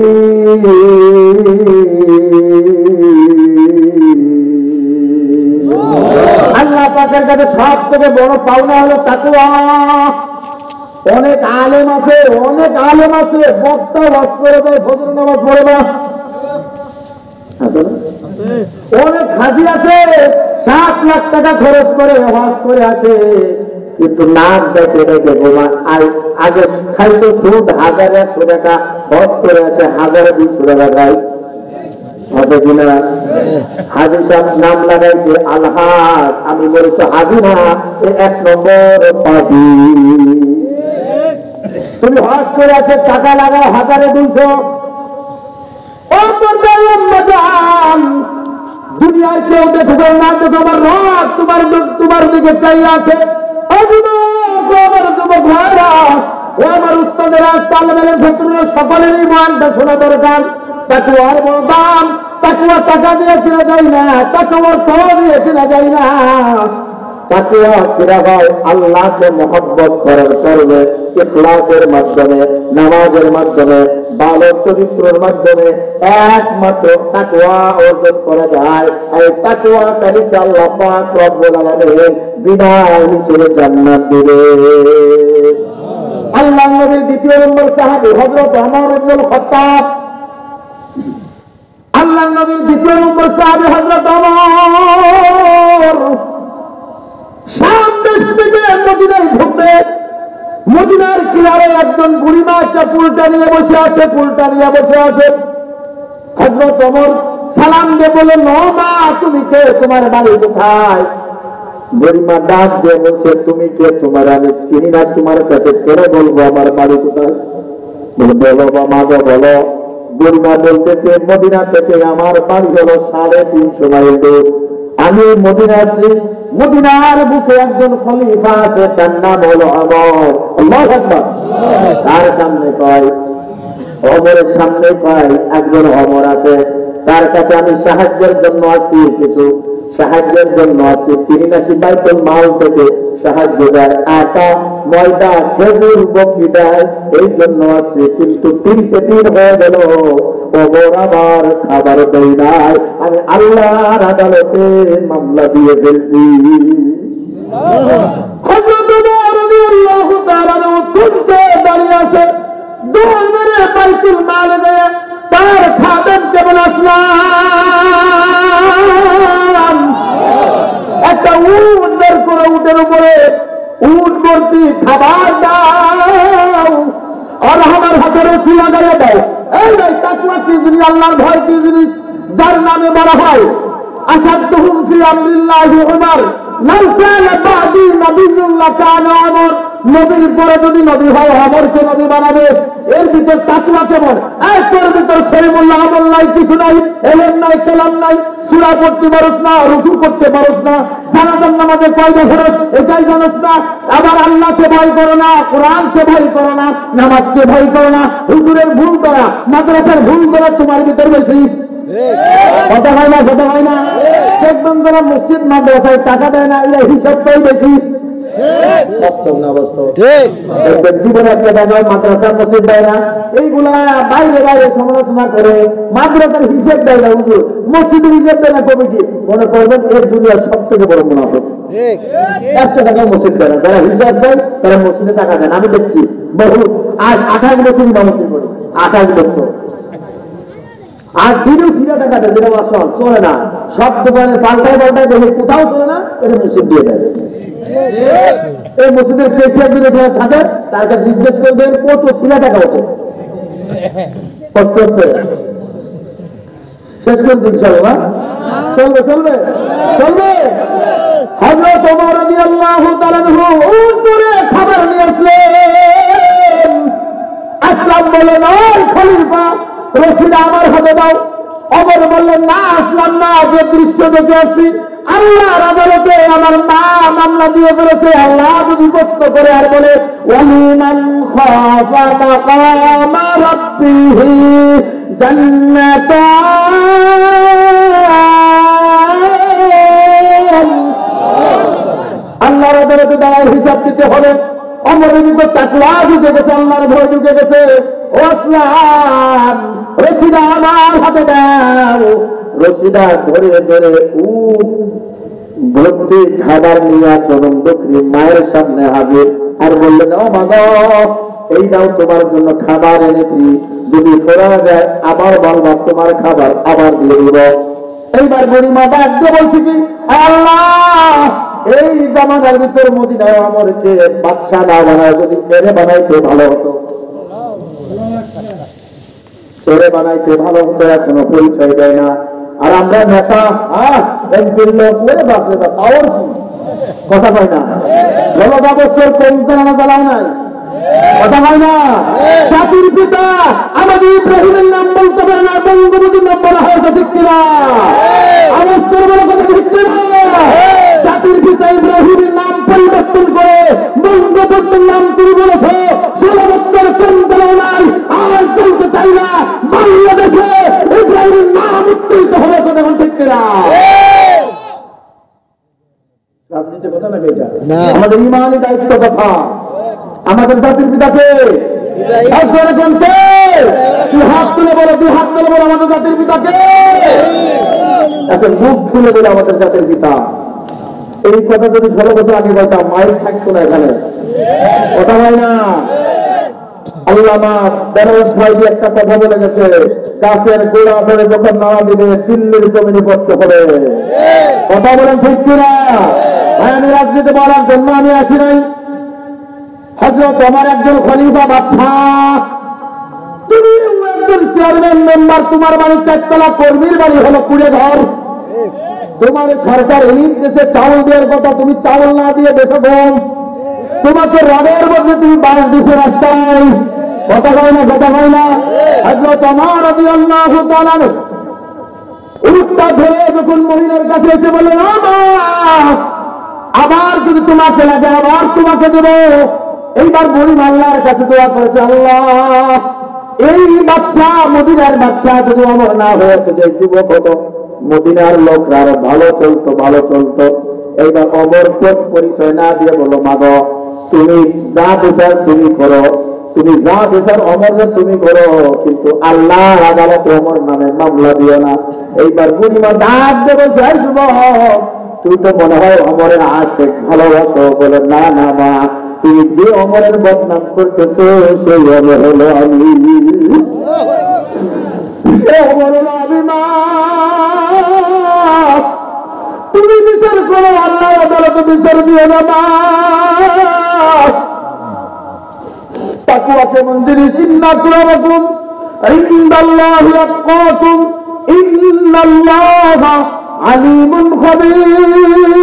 আল্লাহ পাকের কাছে সব থেকে বড় পাওনা হলো তাকওয়া। অনেক আলেম আছে, অনেক আলেম আছে, বক্তা ওয়াজ করে দেয়, ফজর নামাজ পড়ে না। অনেক হাজি আছে, 7 লাখ টাকা খরচ করে ওয়াজ করে আসে, কিন্তু নাক দেখে রেখে বোমা আগে খাইতো সুদ 1100 টাকা, হজ করে আসে 1200 টাকা খাই আছে কিনা? হাজি সাহেব নাম লাগাইছে আলহাজ, আমি বলছি হাজি না, 1 নম্বর পাখি। তুমি হজ করে আসে টাকা লাগাও 1200। দুনিয়ার কেউ দেখো না, দেখো আমার রব তোমার দিকে চাই আছে। আমার উস্তাদেরা, তালেবের ছাত্ররা সকলেরই মানটা শোনা দরকার। তাকওয়ার বড় দাম, তাকওয়া টাকা দিয়ে কিনা যায় না, তাকওয়ার তওবা দিয়ে কিনা যায় না। তাকওয়া কিনা হয় আল্লাহকে মহব্বত করার কারণে, ইখলাসের মাধ্যমে, নামাজের মাধ্যমে, ভালো চরিত্রের মাধ্যমে একমাত্র তাকওয়া অর্জন করা যায়। এই তাকওয়া তারিখে আল্লাহ পাক রব্বুল আলামিন বিনা হিসেবে জান্নাত দিবে। আল্লাহর নবীর দ্বিতীয় নম্বর সাহাবী হযরত ওমর ইবনুল খাত্তাব। আল্লাহর নবীর দ্বিতীয় নম্বর সাহাবী হযরত ওমর শাম দেশ থেকে মদিনায় ঢুকতে, মদিনার কিনারে একজন বুড়িমা একটা পুলটা নিয়ে বসে আছে, পুলটা নিয়ে বসে আছে। হযরত ওমর সালাম দিয়ে বললেন, ও মা, তুমি কে, তোমার বাড়ি কোথায়? বুড়িমা ডাক দিয়ে বলছে, তুমি কে, তোমার আমি চিনি না, তোমার কাছে কেন বলবো আমার বাড়ি কোথায়? বলো মা গো বলো। বুড়িমা বলতেছে, মদিনা থেকে আমার বাড়ি হলো 350 মাইল দূর। আমি মদিনা আছি, মদিনার বুকে একজন খলিফা আছে, তার নাম হলো ওমর। আল্লাহু আকবার। তার সামনে কয়, ওমরের সামনে কয় একজন ওমর আছে, তার কাছে আমি সাহায্যের জন্য আসি, কিছু সাহায্যের জন্য আছে। তিনি নাকি বাইতুল মাল থেকে সাহায্য দেয়, আটা, ময়দা, খেজুর, বকরি দেয়, এই জন্য আছে। কিন্তু 3 দিন হয়ে গেল ওমর আমার খাবার দেয় নাই, আমি আল্লাহর আদালতে মামলা দিয়ে ফেলছি। হযরত ওমর রাদিয়াল্লাহু তাআলা উঠতে দাঁড়িয়ে আছে, দৌড় মেরে বাইতুল মাল দেয়, তার খাদেম কেমন আসলাম একটা উট বের করে, উটের উপরে উট ভর্তি খাবার দাও, আর আমার হাতে রশি লাগাইয়া দাও। এই ভাই, তাকওয়া কি জিনিস, আল্লাহর ভয় কি জিনিস, যার নামে বলা হয় আসাদুহুম ফি আমরিল্লাহি ওমর, লাউ কানা বাদি নবিয়্যুন লাকানা ওমর। নবীর পরে যদি নবী হয়, ওমরকে নবী বানাবে। এর ভিতর তাকওয়া কেমন? এর ভিতর সলিমুল্লাহ আমল নাই, কিছু নাই, এলেম নাই, কালাম নাই, সূরা পড়তে পারছ না, রুকু করতে পারছ না, জানাজার নামাজে কয়টা ফরজ এটাই জানোস না, আবার আল্লাহকে ভয় করো না, কোরআনকে ভয় করো না, নামাজকে ভয় করো না, হুজুরের ভুল করা, মাদ্রাসার ভুল করা তোমার ভিতর বেশি। কথা হয় না, কথা হয় না? দেখবেন যারা মসজিদ মাদ্রাসায় টাকা দেয় না, এরা হিসাব চাই বেশি। বাস্তব না বাস্তব? জীবনে একটা জায়গায় মাদ্রাসার মসজিদ দেয় না, এইগুলা বাইরে বাইরে সমালোচনা করে, মাদ্রাসার হিসেব দেয় না, হুজুর মসজিদের হিসেব দেয় না, কমিটি মনে করবেন এর দুনিয়ার সবথেকে বড় মুনাফিক। 1 টাকা মসজিদ দেয় না, যারা হিসাব দেয় তারা মসজিদে টাকা দেয় না। আমি দেখছি বহু, আজ 28 বছর ইমামতি করি, 28 বছর, আর দিনও ফিরে টাকা দেয়, যেটা আসল চলে না। সব দোকানে পাল্টায় পাল্টায় দেখে কোথাও চলে না, এটা মসজিদ দিয়ে দেয়। এই মসজিদের কেশিয়ার যদি এখানে থাকে, তার কাছে জিজ্ঞেস করবেন কত ছিল টাকা হতো, কত শেষ করে দিন। চলো না, চলবে চলবে চলবে। হযরত ওমর রাদিয়াল্লাহু তাআলা উট করে খাবার নিয়ে আসলেন। আসলাম বললেন, ওই খলিফা রশিটা আমার হাতে দাও। ওমর বললেন, না আসলাম না, যে দৃশ্য দেখে আসছি আল্লাহর আদালতে আমার মা মামলা দিয়ে বলেছে, আল্লাহ যদি কষ্ট করে আর বলে ওয়ালিমান খাফা মাকামা রাব্বিহি জান্নাতান, আল্লাহর আদালতে দাঁড়ায় হিসাব দিতে হবে। ওমরের ভিতর তাকওয়া ঢুকে গেছে, আল্লাহর ভয় ঢুকে গেছে। ও আসলাম, রশিদা আমার হাতে দাও। রশিদা ধরে ধরে ভর্তি খাবার নিয়ে জনম দক্ষিণ মায়ের সামনে হাজির আর বললেন, ও মা গো, এই দাও তোমার জন্য খাবার এনেছি, যদি ফেরা যায় আবার বলবা তোমার খাবার আবার দিয়ে দিব। এইবার গরিমা ডাক দিয়ে বলছি কি, আল্লাহ এই জামানার ভিতর মদিনায় আমাকে বাদশা না বানায়, যদি মেরে বানাইতে ভালো হতো, ছেড়ে বানাইতে ভালো হতো, এখনো পরিচয় দেয় না। আর আমরা নেতা এমপির লোক বাপরে বা পাওয়ার কি কথা কয় না, 16 বছর পরিচালনা চালাও নাই, কথা হয় না। জাতির পিতা আমাদের ইব্রাহিমের নাম বলতে পারে না, বঙ্গবন্ধুর নাম বলা হয়েছে, ঠিক কিনা? আওয়াজ করে বলা কথা ঠিক কিনা? জাতির পিতা ইব্রাহিমের নাম পরিবর্তন করে বঙ্গবন্ধুর নাম তুমি বলেছো। 16 বছর পরিচালনা নাই, আর চলতে চাই না। বাংলাদেশে ইব্রাহিমের নাম উত্তরিত হবে, কথা ঠিক কিনা? রাজনীতির কথা নাকি এটা? আমাদের ইমানি দায়িত্ব কথা। আমাদের জাতির পিতাকে হাত তুলে বলো, 2 হাত তুলে বলো আমাদের জাতির পিতাকে। এখন মুখ খুলে বলে আমাদের জাতির পিতা। এই কথা যদি 16 বছর আগে বলতাম, মাইক থাকতো না এখানে, কথা হয় না। আল্লামা বেরোজ ভাই একটা কথা বলে গেছে, গাছের গোড়া ধরে যখন নাড়া দিবে দিল্লির জমিনে পড়তে হবে, কথা বলেন ঠিক কিনা? আমি রাজনীতি বলার জন্য আমি আসি নাই। হযরত ওমর একজন খলিফা বাদশাহ, তুমি একজন চেয়ারম্যান মেম্বার, তোমার বাড়ি 4 তলা, কর্মীর বাড়ি হলো কুড়ে ঘর। তোমার সরকার এলিম দেশে চাউল দেওয়ার কথা, তুমি চাউল না দিয়ে দেশে গম। তোমাকে রবের মধ্যে তুমি বাস দিতে রাস্তায়, কথা হয় না, কথা হয় না। হযরত ওমর রাদিয়াল্লাহু তাআলা উল্টা ধরে যখন মহিলার কাছে এসে বললেন, আবার যদি তোমাকে লাগে আবার তোমাকে দেবো। এইবার গরিব আল্লাহর কাছে দোয়া করেছে, আল্লাহ এই বাদশা মদিনার বাদশা যদি আমার না হয়ে যদি যুবক হতো, মদিনার লোকরা আরো ভালো চলতো, ভালো চলতো। এইবার অমর পরিচয় না দিয়ে বলো, মাগো তুমি যা বিচার তুমি করো, তুমি যা বিচার অমরের তুমি করো, কিন্তু আল্লাহ আদালতে অমর নামে মামলা দিও না। এইবার গরিমা ডাক দিয়ে বলছে, যুবক তুই তো মনে হয় অমরের আশেক, ভালোবাসো। বলে, না না মা, তুমি যে অমরের বদনাম করতেছো সেই অমর হলো আমি, সে অমর হলো আমি। মা তুমি বিচার করো, আল্লাহ আদালতে বিচার দিও না। মা তাকওয়া কেমন জিনিস, ইন্না আক্রামাকুম ইনদাল্লাহি আতকাকুম ইন্নাল্লাহা আলিমুন খাবীর।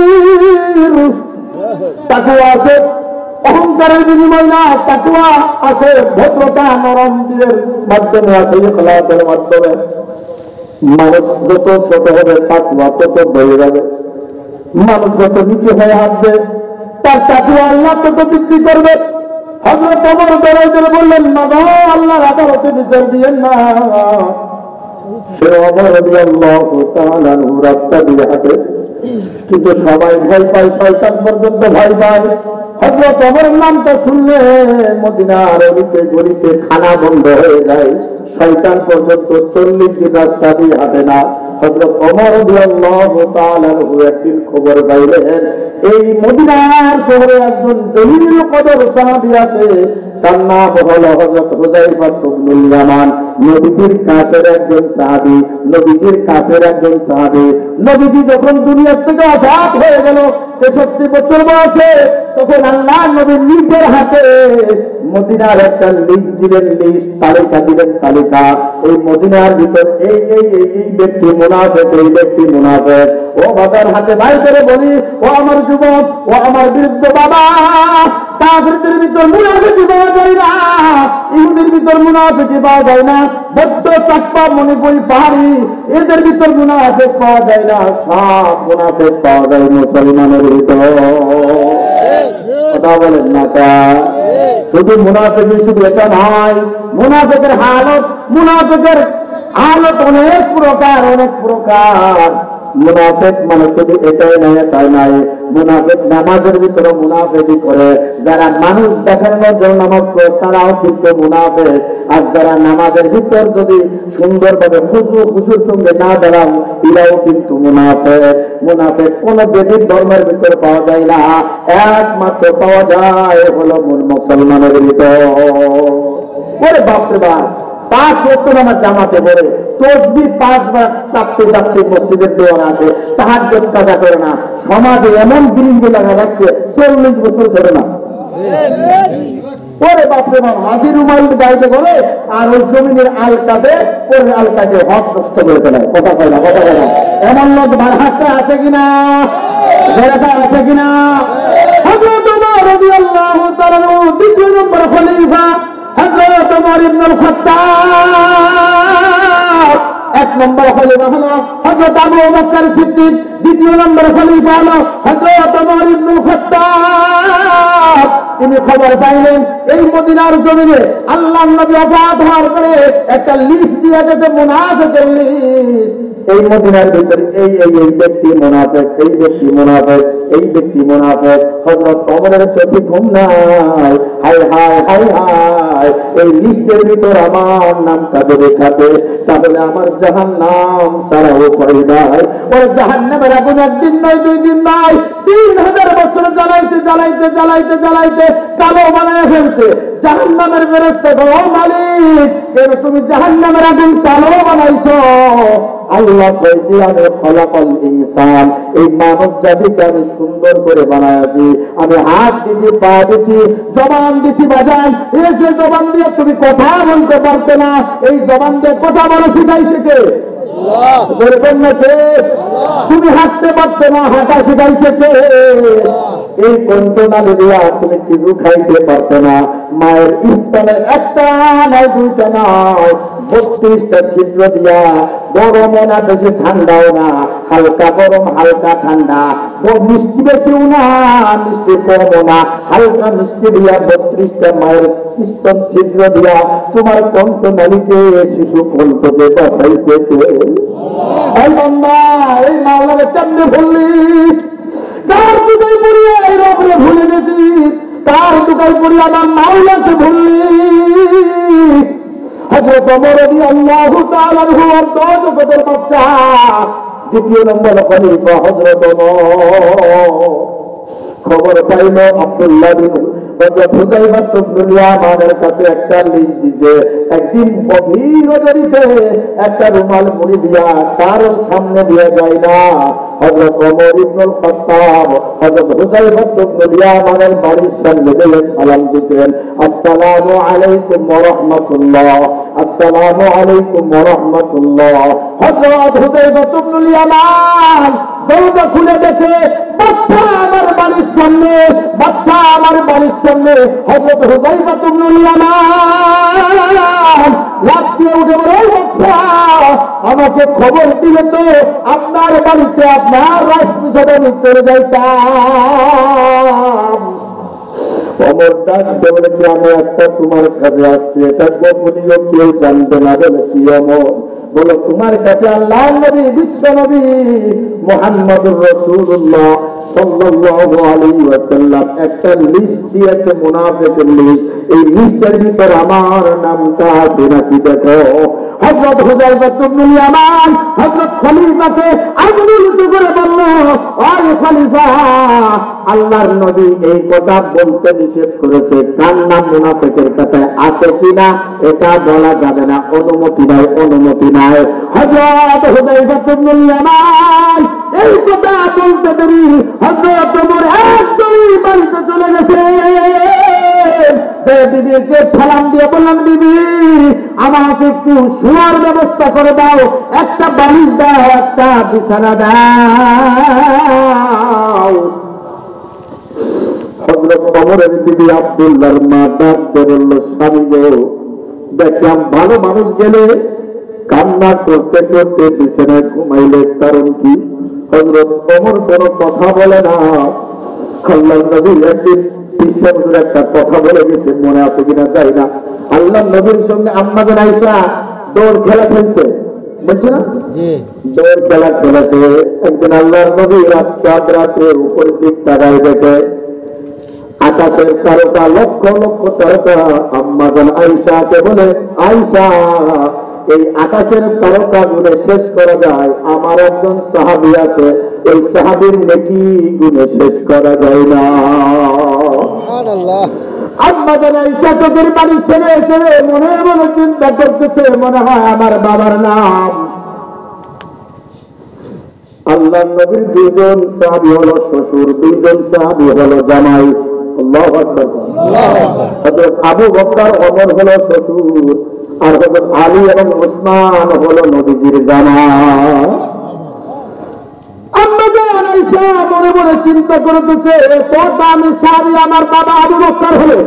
তাকওয়া আছে অহংকারের বিনিময় না, তাকওয়া আছে ভদ্রতা নরম দিলের মাধ্যমে, আছে ইখলাসের মাধ্যমে। মানুষ যত ছোট হবে তাকওয়া তত বেড়ে যাবে, মানুষ যত নিচে হয়ে আসবে তার তাকওয়া আল্লাহ তত বৃদ্ধি করবে। হযরত ওমর বেড়াই করে বললেন, না গো, আল্লাহর আদালতে বিচার দিয়েন না। সে ওমর রাদিয়াল্লাহু তাআলা রাস্তা দিয়ে হাঁটে, কিন্তু সবাই ভয় পায়, শয়তান পর্যন্ত ভয় পায়। হযরত ওমরের নামটা শুনলে মদিনার অলিতে গলিতে খানা বন্ধ হয়ে যায়, শয়তান পর্যন্ত 40 দিন রাস্তা দিয়ে হাঁটে না। হযরত ওমর রাদিয়াল্লাহু তাআলা একদিন খবর পাইলেন, এই মদিনার শহরে একজন জলিল কদর সাহাবী আছে, তার নাম হলো হযরত হুযায়ফা ইবনুল ইয়ামান। নবীজির কাছের একজন সাহাবী, নবীজির কাছের একজন সাহাবী। নবীজি যখন দুনিয়া থেকে আজাদ হয়ে গেল 63 বছর বয়সে, তখন আল্লাহ নবী নিজের হাতে মদিনার একটা লিস্ট দিলেন, লিস্ট তালিকা দিলেন, তালিকা। এই মদিনার ভিতর এই এই এই এই ব্যক্তি মুনাফিক, এই ব্যক্তি মুনাফিক। ও বাবার হাতে ভাই করে বলি, ও আমার যুবক, ও আমার বৃদ্ধ বাবা, কাফিরদের ভিতর মুনাফিকি পাওয়া যায় না, ইহুদির ভিতর মুনাফিকি পাওয়া যায় না, বৌদ্ধ, চাকমা, মণিপুরি, পাহাড়ি এদের ভিতর মুনাফিক পাওয়া যায় না, সব মুনাফিক পাওয়া যায় মুসলমানের ভিতর। কথা বলেন না তা? শুধু মুনাফিকি শুধু এটা নয়, মুনাফিকের হালত অনেক প্রকার, অনেক প্রকার। মুনাফিক মানে শুধু এটাই নয়, তাই নয়। মুনাফিক নামাজের ভিতরে মুনাফিকি করে, যারা মানুষ দেখানোর জন্য নামাজ পড়ে তারাও কিন্তু মুনাফিক। আর যারা নামাজের ভিতর যদি সুন্দরভাবে খুশুর সঙ্গে না দাঁড়ান, এরাও কিন্তু মুনাফিক। মুনাফিক কোন বেদিক ধর্মের ভিতর পাওয়া যায় না, একমাত্র পাওয়া যায় হলো মুসলমানের ভিতর। ওরে বাপরে বাপ, 5 ওয়াক্ত নামাজ জামাতে পড়ে, তসবিহ 5 বার চাপতে চাপতে মসজিদের দেওয়ার আসে, তাহাজ্জুদ কাজা করে না, সমাজে এমন বিলিঙ্গি লাগা রাখছে 40 বছর ধরে না। ওরে বাপরে বাপ, হাজির রুমাল গাইতে করে আর ওই জমিনের আলকাতে ওর আলকাকে হক নষ্ট করে ফেলায়। কথা কয় না, কথা বলে এমন লোক বারহাট্টা আছে কিনা, বেড়াটা আছে কিনা? হযরত ওমর রাদিয়াল্লাহু তাআলা দ্বিতীয় নম্বর খলিফা, হযরত ওমর ইবনুল খাত্তাব। 1 নম্বর খলিফা হলো হযরত আবু বকর সিদ্দিক, দ্বিতীয় নম্বর খলিফা হলো হযরত ওমর ইবনুল খাত্তাব। তিনি খবর পাইলেন এই মদিনার জমিনে আল্লাহর নবী ওফাত হওয়ার পরে একটা লিস্ট দিয়ে গেছে, মুনাফিকের লিস্ট। এই মদিনার ভিতরে এই এই এই ব্যক্তি মুনাফিক, এই ব্যক্তি মুনাফিক, এই ব্যক্তি মুনাফিক। হযরত ওমরের চোখে ঘুম নাই। হায় হায় হায় হায়, এই লিস্টের ভিতর আমার নামটা যদি থাকে তাহলে আমার জাহান্নাম ছাড়াও উপায় নাই। ওই জাহান্নামের আগুন একদিন নয়, 2 দিন নয়, 3000 বছর জ্বালাইতে জ্বালাইতে জ্বালাইতে জ্বালাইতে কালো বানায় ফেলছে। জাহান্নামের ফেরেশতা বলে, ও মালিক, কেন তুমি জাহান্নামের আগুন কালো বানাইছো? আল্লাহ কইতে, আমি খলাকাল ইনসান, এই মানব জাতিকে আমি সুন্দর করে বানাইছি। আমি হাত দিছি, পা দিছি, জবান দিছি, বাজান। এই যে জবান দিয়ে তুমি কথা বলতে পারতে না, এই জবান দিয়ে কথা বলা শিখাইছে কে? বলবেন না কে? তুমি হাঁটতে পারছো না, হাঁটা শিখাইছে কে? এই কন্ট্রোনালি দিয়া তুমি কিছু খাইতে পারতো না। মায়ের স্তনে একটা নয়, 2টা নয়, 32টা ছিদ্র দিয়া, গরমও না, বেশি ঠান্ডাও না, হালকা গরম হালকা ঠান্ডা, মিষ্টি বেশিও না, মিষ্টি কমও না, হালকা মিষ্টি দিয়া 32টা মায়ের স্তন ছিদ্র দিয়া তোমার কণ্ঠনালীতে শিশু কণ্ঠকে বসাইছে কে? এই বান্দা, এই মাওলারে কেমনে ভুললি? কার দুটাই পড়িয়া এই রবরে ভুলে গেছি, কার দুটাই পড়িয়া আমার মাওলাকে ভুললি? হযরত ওমর রাদিয়াল্লাহু তাআলা আনহু জগতের বাদশাহ, দ্বিতীয় নম্বর খলিফা হযরত ওমর। খবর পাইল আব্দুল্লাহ বিন হুযায়ফা ইবনুল ইয়ামানের কাছে একটা লিস্ট দিছে। একদিন গভীর রজনীতে একটা রুমাল মুড়ি দিয়া তার সামনে দিয়ে যায় না। হযরত ওমর ইবনুল খাত্তাব হযরত হুযায়ফা ইবনুল ইয়ামানের বাড়ির সামনে গিয়ে সালাম দিতেন, আসসালামু আলাইকুম ওয়া রাহমাতুল্লাহ, আসসালামু আলাইকুম ওয়া রাহমাতুল্লাহ। হযরত হুযায়ফা ইবনুল ইয়ামান দরজা খুলে দেখে বাদশা আমার বাড়ির সামনে, বাদশা আমার বাড়ির সামনে। হযরত হুযায়ফা ইবনুল ইয়ামান লাফ দিয়ে উঠে বলে, বাদশা, আমাকে খবর দিলে তো আপনার বাড়িতে আপনার রাজপ্রাসাদে আমি চলে যাইতাম। ওমর ডাক দিয়ে বলে, কি আমি একটা তোমার কাছে আসছি, এটা গোপনীয়, কেউ জানবে না। বলে, কি ওমর? বলো, তোমার কাছে আল্লাহর নবী, বিশ্ব নবী মুহাম্মদুর রাসূলুল্লাহ সাল্লাল্লাহু আলাইহি ওয়াসাল্লাম একটা লিস্ট দিয়েছে, মুনাফিকের লিস্ট। এই লিস্টের ভিতর আমার নামটা আছে নাকি দেখো। হযরত হুযায়ফা ইবনুল ইয়ামান হযরত খলিফাকে আঙুল করে বলল, ওই খলিফা, আল্লাহর নবী এই কথা বলতে নিষেধ করেছে, কার নাম মুনাফিকের কাছে আছে কিনা এটা বলা যাবে না, অনুমতি নাই, অনুমতি নাই। হযরত হুযায়ফা ইবনুল ইয়ামান এই কথা বলতে দেরি হযরত ওমর একদমই বাড়িতে চলে গেছে। বিবিকে সালাম দিয়ে বললেন, বিবি আমাকে একটু শোয়ার ব্যবস্থা করে দাও, একটা বালিশ দাও, একটা বিছানা দাও। হযরত ওমরের বিবি আব্দুল্লাহর মা ডাকতে বলল, স্বামী গো, দেখলাম ভালো মানুষ গেলে কান্না করতে করতে বিছানায় ঘুমাইলে, কারণ কি? হযরত ওমর কোনো কথা বলে না। আল্লাহর নবী একদিন বিশ্বাসের একটা কথা বলে গেছে, মনে আছে কিনা জানি না। আল্লাহর নবীর সঙ্গে আম্মা জান আয়েশা দৌড় খেলা খেলছে, বলছে না, দৌড় খেলা খেলেছে। একদিন আল্লাহর নবী চাঁদ রাত্রে উপর দিক তাকায় দেখে আকাশের তারকা, লক্ষ লক্ষ তারকা। আম্মা জান আয়েশাকে বলে, আয়েশা এই আকাশের তারকা গুণে শেষ করা যায়? আমার একজন সাহাবী আছে, ওই সাহাবীর নেকি গুণে শেষ করা যায় না। আম্মা জান আয়েশা চোখের পানি ছেড়ে ছেড়ে মনে মনে চিন্তা করতেছে, মনে হয় আমার বাবার নাম। আল্লাহর নবীর দুইজন সাহাবী হলো শ্বশুর, দুইজন সাহাবী হলো জামাই। আল্লাহু আকবার। হযরত আবু বকর ওমর হলো শ্বশুর, আর হযরত আলী এবং উসমান হলো নবীজির জামাই। আম্মা জান আয়েশা মনে মনে চিন্তা করতেছে, কত আমি সাহাবী, আমার বাবা আবু বকর হলো।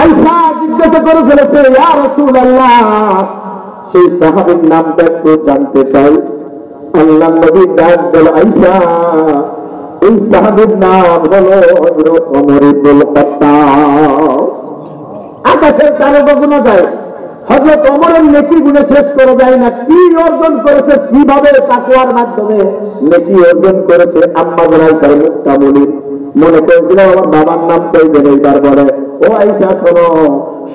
আয়েশা জিজ্ঞাসা করে ফেলেছে, ইয়া রাসূলুল্লাহ, সেই সাহাবীর নামটা একটু জানতে চাই। আল্লাহর নবী ডাক দিল, আয়েশা এই সাহাবীর নাম হলো হযরত ওমর ইবনুল খাত্তাব। আকাশের তারকা গুণা যায়, হযরত ওমরের নেকি গুণে শেষ করা যায় না। কি অর্জন করেছে, কিভাবে তাকওয়ার মাধ্যমে নেকি অর্জন করেছে। আম্মা জান আয়েশার মুখটা মনে করেছিল আমার বাবার নাম কইবেন, এইবার বলে, ও আয়েশা শোনো,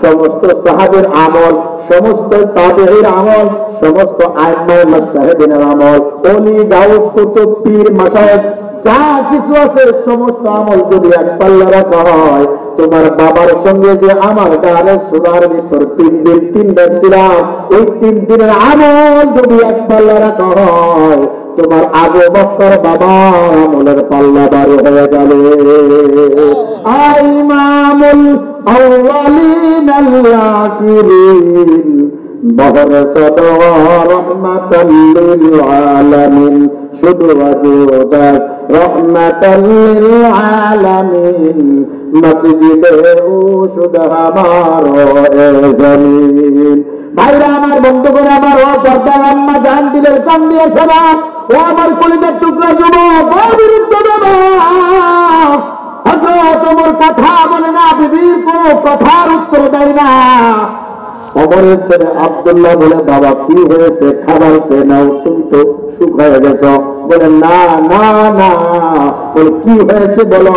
সমস্ত সাহাবীর আমল, সমস্ত তাবেঈর আমল, সমস্ত আইম্মায়ে মুজতাহিদিনের আমল, ওলি গাউস কুতুব পীর মাশায়েখ যা কিছু আছে সমস্ত আমল যদি এক পাল্লা রাখা হয়, তোমার বাবার সঙ্গে যে আমার গানের সুরার ভিতর 3 দিন 3 রাত ছিলাম, ওই 3 দিনের আমল যদি এক পাল্লা রাখা হয়, তোমার আবু বকর বাবার আমলের পাল্লা বাড়ি হয়ে যাবে। ইমামুল আউয়ালিন আল-আখিরিন বহর সদা রহমাতাল লিল আলামিন, শুধু ওয়াজুদাত রহমাতাল লিল আলামিন, মসজিদে উশুদ আমার এ জমিন। ভাইরা আমার, বন্ধুগণ আমার, ও সরদার আম্মা জান দিলের কান দিয়ে শোনা, ও আমার কলিজার টুকরা যুবক, ও বিরুদ্ধ হযরত ওমর কথা বলে না, বিবির কোন কথার উত্তর দেয় না। ওমরের ছেলে আব্দুল্লাহ বলে, বাবা কি হয়েছে, খাবার খেয়ে নাও, তুমি তো শুকায় গেছ। বলে, না না না। বলে, কি হয়েছে বলো।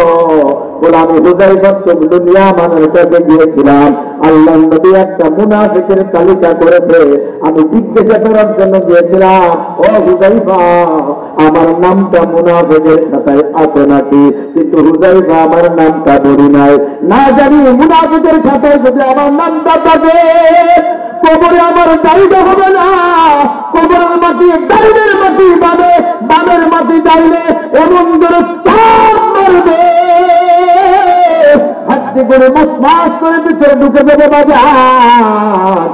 বলে, আমি হুযায়ফা ইবনে ইয়ামানের কাছে গিয়েছিলাম, আল্লাহর নবী একটা মুনাফিকের তালিকা করেছে, আমি জিজ্ঞাসা করার জন্য গিয়েছিলাম, ও হুযায়ফা আমার নামটা মুনাফিকের খাতায় আছে নাকি? কিন্তু হুযায়ফা আমার নামটা বলি নাই, না জানি মুনাফিকের খাতায় যদি আমার নামটা থাকে, কবরে আমার জায়গা হবে না। কবরের মাটি ডাইনের মাটি, বামের মাটি ডাইনে এমন করে চাপ মারবে, হাতে করে মাস করে ভিতরে ঢুকে দেবে বাজার।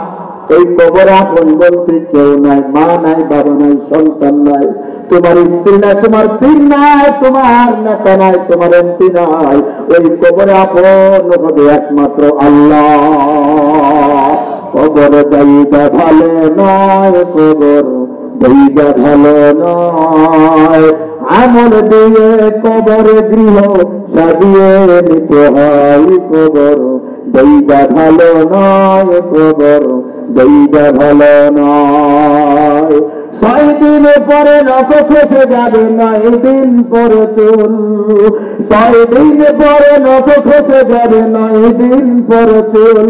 এই কবরে আপন বলতে কেউ নাই, মা নাই, বাবা নাই, সন্তান নাই, তোমার স্ত্রী নাই, তোমার পীর নাই, তোমার নেতা নাই, তোমার এমপি নাই। ওই কবরে আপন হবে একমাত্র আল্লাহ। কবর জায়গা ভালো নয়, কবর জায়গা ভালো নয়, আমল দিয়ে কবরে গৃহ সাজিয়ে নিতে হয়। কবর জায়গা ভালো নয়, কবর জায়গা ভালো নয়। 6 দিন পরে নখ খসে যাবে, 9 দিন পরে চুল। 6 দিন পরে নখ খসে যাবে, 9 দিন পরে চুল।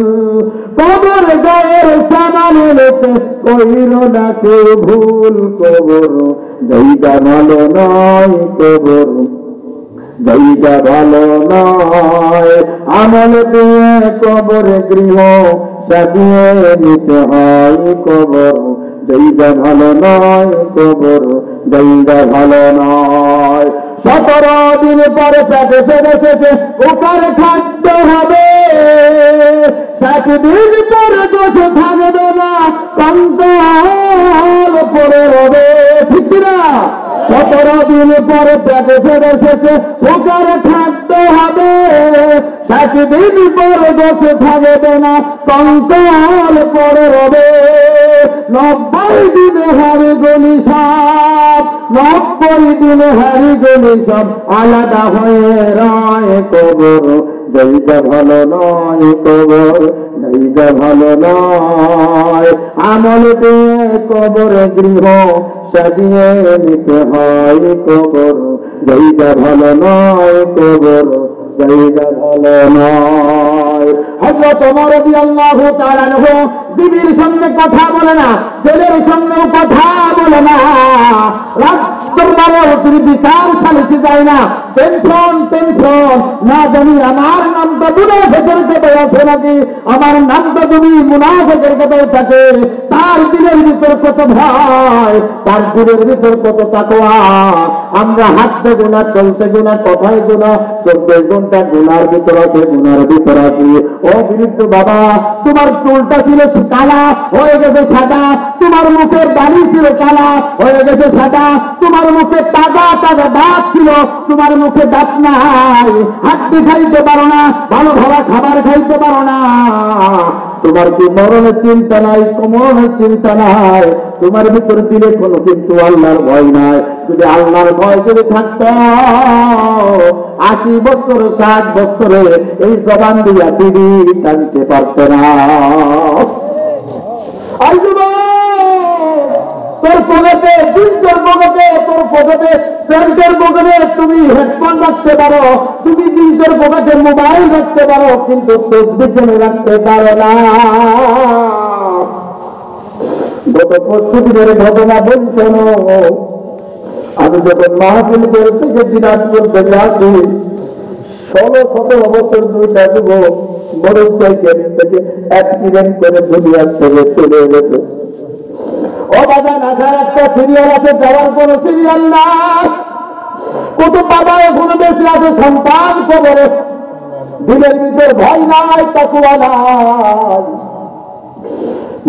কবর গায়ের সামান নিতে কইর না কেউ ভুল। কবর জায়গা ভালো নয়, কবর জায়গা ভালো নয়, আমল দিয়ে কবরে গৃহ সাজিয়ে নিতে হয়। কবর জায়গা ভালো নয়, কবর জায়গা ভালো নয়। 17 দিন পরে পেটে ফেলে এসেছে, ওটার খাদ্য হবে। 7 দিন পরে বসে থাকবে না, কঙ্কাল পড়ে রবে। ঠিক না? 17 দিন পরে পেটে ফেলে এসেছে, ওটার খাদ্য হবে। 7 দিন পরে বসে থাকবে না, কঙ্কাল পড়ে রবে। 90 দিনে হারি গলি সব, 90 দিনে হারি গলি সব আলাদা হয়ে রয় কবর। জায়গা ভালো নয় কবর, জায়গা ভালো নয়। আমল দিয়ে কবর গৃহ সাজিয়ে নিতে হয় কবর। জায়গা ভালো নয় কবর, জায়গা ভালো নয়। হযরত ওমর রাদিয়াল্লাহু তাআলা আনহু বিবির সঙ্গে কথা বলে না, ছেলের সঙ্গেও কথা বলে না। রাজদরবারে তিনি বিচার সালিসে যায় না। টেনশন টেনশন, না জানি আমার নামটা মুনাফিকের কথায় আছে নাকি, আমার নামটা তুমি মুনাফিকের কথায় থাকে। তার দিলের ভিতর কত ভয়, তার দিলের ভিতর কত তাকওয়া। আমরা হাঁটতে গুনাহ, চলতে গুনাহ, কথায় গুনাহ, 24 ঘন্টা গুনার ভিতর আছে, গুনার ভিতর আছে। ও বিরুদ্ধ বাবা, তোমার চুলটা ছিল কালা, হয়ে গেছে সাদা। তোমার মুখের দাড়ি ছিল কালা, হয়ে গেছে সাদা। তোমার মুখে তাজা তাজা দাঁত ছিল, তোমার মুখে দাঁত নাই। হাড্ডি খাইতে পারো না, ভালো ভালো খাবার খাইতে পারো না। তোমার কি মরণের চিন্তা নাই, মরণের চিন্তা নাই। তোমার ভিতর দিলে কোনো কিন্তু আল্লাহর ভয় নাই। যদি আল্লাহর ভয় যদি থাকতো, 80 বছর 60 বছরে এই জবান দিয়া বিবি টানতে পারতো না। তোর পকেটে, জিন্সের পকেটে, তোর পকেটে, প্যান্টের পকেটে তুমি হেডফোন রাখতে পারো, তুমি জিন্সের পকেটে মোবাইল রাখতে পারো, কিন্তু তসবিহ রাখতে পারো না। গত 5 দিনের ঘটনা বলছো। আমি যখন মাহফিল করে থেকে দিনাজপুর থেকে আসি, 16-17 বছর 2টা যুবক মোটরসাইকেল থেকে অ্যাক্সিডেন্ট করে দুনিয়ার থেকে চলে গেছে। ও বাজান, আসার একটা সিরিয়াল আছে, যাওয়ার কোনো সিরিয়াল না। কত বাবা এখনো বেশি আছে সন্তান কবরে। দিলের ভিতর ভয় নাই, তাকওয়া নাই।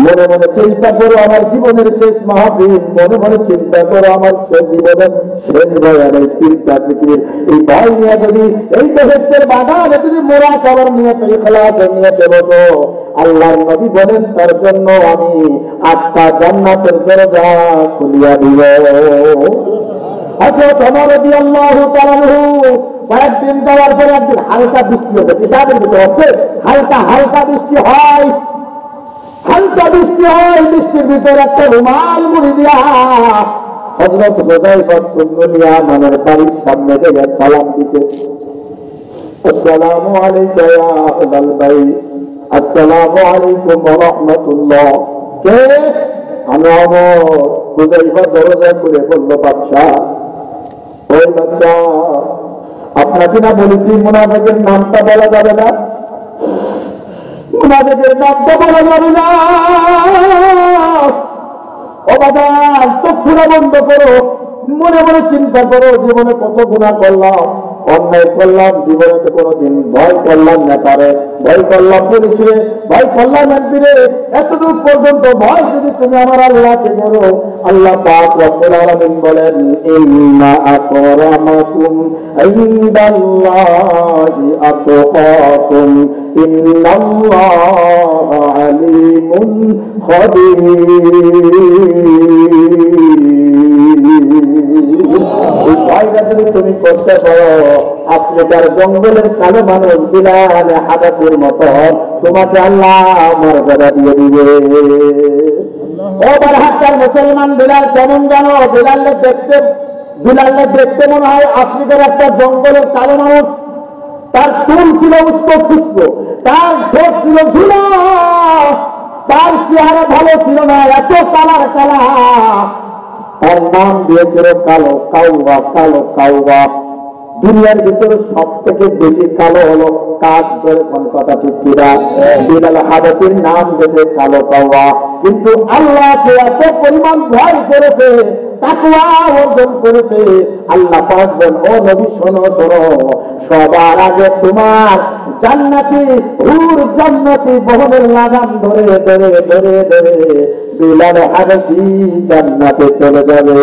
মনে মনে চিন্তা করো আমার জীবনের শেষ মাহফিল, মনে মনে চিন্তা করো আমার শেষ জীবনের শেষ বয়ানের চিন্তা থেকে এই ভয় নিয়ে যদি এই বেহেশতের বাগানে যদি মোরা কবর নিয়ে ইখলাসের নিয়ে বসো, আল্লাহর নবী বলেন তার জন্য আমি 8টা জান্নাতের দরজা খুলিয়া দিব। হযরত ওমর রাদিয়াল্লাহু তাআলা কয়েকদিন যাওয়ার পরে একদিন হালকা বৃষ্টি হচ্ছে, কিতাবের ভিতরে আছে হালকা হালকা বৃষ্টি হয়। হালকা বৃষ্টি হয়, বৃষ্টির ভিতরে একটা রুমাল মুড়ি দিয়া হযরত হুযায়ফা ইবনে ইয়ামানের বাড়ির সামনে গিয়ে সালাম দিতে, আসসালামু আলাইকা ইয়া আহলাল বাইত, আসসালামু আলাইকুম ওয়া রাহমাতুল্লাহ। কে? আমি ওমর। হুযায়ফা দরজা খুলে বলল, বাদশা, ওই বাদশা, আপনাকে না বলেছি মুনাফিকের নামটা বলা যাবে না, মুনাফিকের নামটা বলা যাবে না। ও বাবা, চক্ষুটা বন্ধ করো, মনে মনে চিন্তা করো, জীবনে কত গুনাহ করলাম, অন্যায় করলাম, জীবনে তো কোনোদিন ভয় করলাম না তারে, ভয় করলাম পুলিশে, ভয় করলাম এমপিরে। এতটুকু পর্যন্ত ভয় যদি তুমি আমার আল্লাহকে করো, আল্লাহ পাক রব্বুল আলামিন বলেন, ইন্না আকরামাকুম ইনদাল্লাহি আতকাকুম ইন্নাল্লাহা আলিমুন খাবীর। এই ভয়টা যদি তুমি করতে পারো, আফ্রিকার জঙ্গলের কালো মানুষ বিলাল হাবাসির মতো তোমাকে আল্লাহ মর্যাদা দিয়ে দিবে। ও বারহাট্টার মুসলমান বিলাল কেমন জানো? বিলালে দেখতে মনে হয় আফ্রিকার একটা জঙ্গলের কালো মানুষ। তার চুল ছিল উস্কো খুস্কো, তার ঠোঁট ছিল ঝুলো, তার চেহারা ভালো ছিল না, এত কালার কালা। তার নাম দিয়েছিল কালো কাউবা, কালো কাউবা। দুনিয়ার ভিতরে সব থেকে বেশি কালো হলো কাক, যেরকম কথা ঠিক কিনা? বিলাল হাবাসির নাম দিয়েছে কালো কাউবা। কিন্তু আল্লাহকে এত পরিমাণ ভয় করেছে, তাকওয়া অর্জন করেছে। আল্লাহ পাক বলেন, ও নবী শোনো শোনো, সবার আগে তোমার জান্নাতি হুর জান্নাতি বহনের লাগাম ধরে ধরে ধরে ধরে বিলাল হাবশী জান্নাতে চলে যাবে।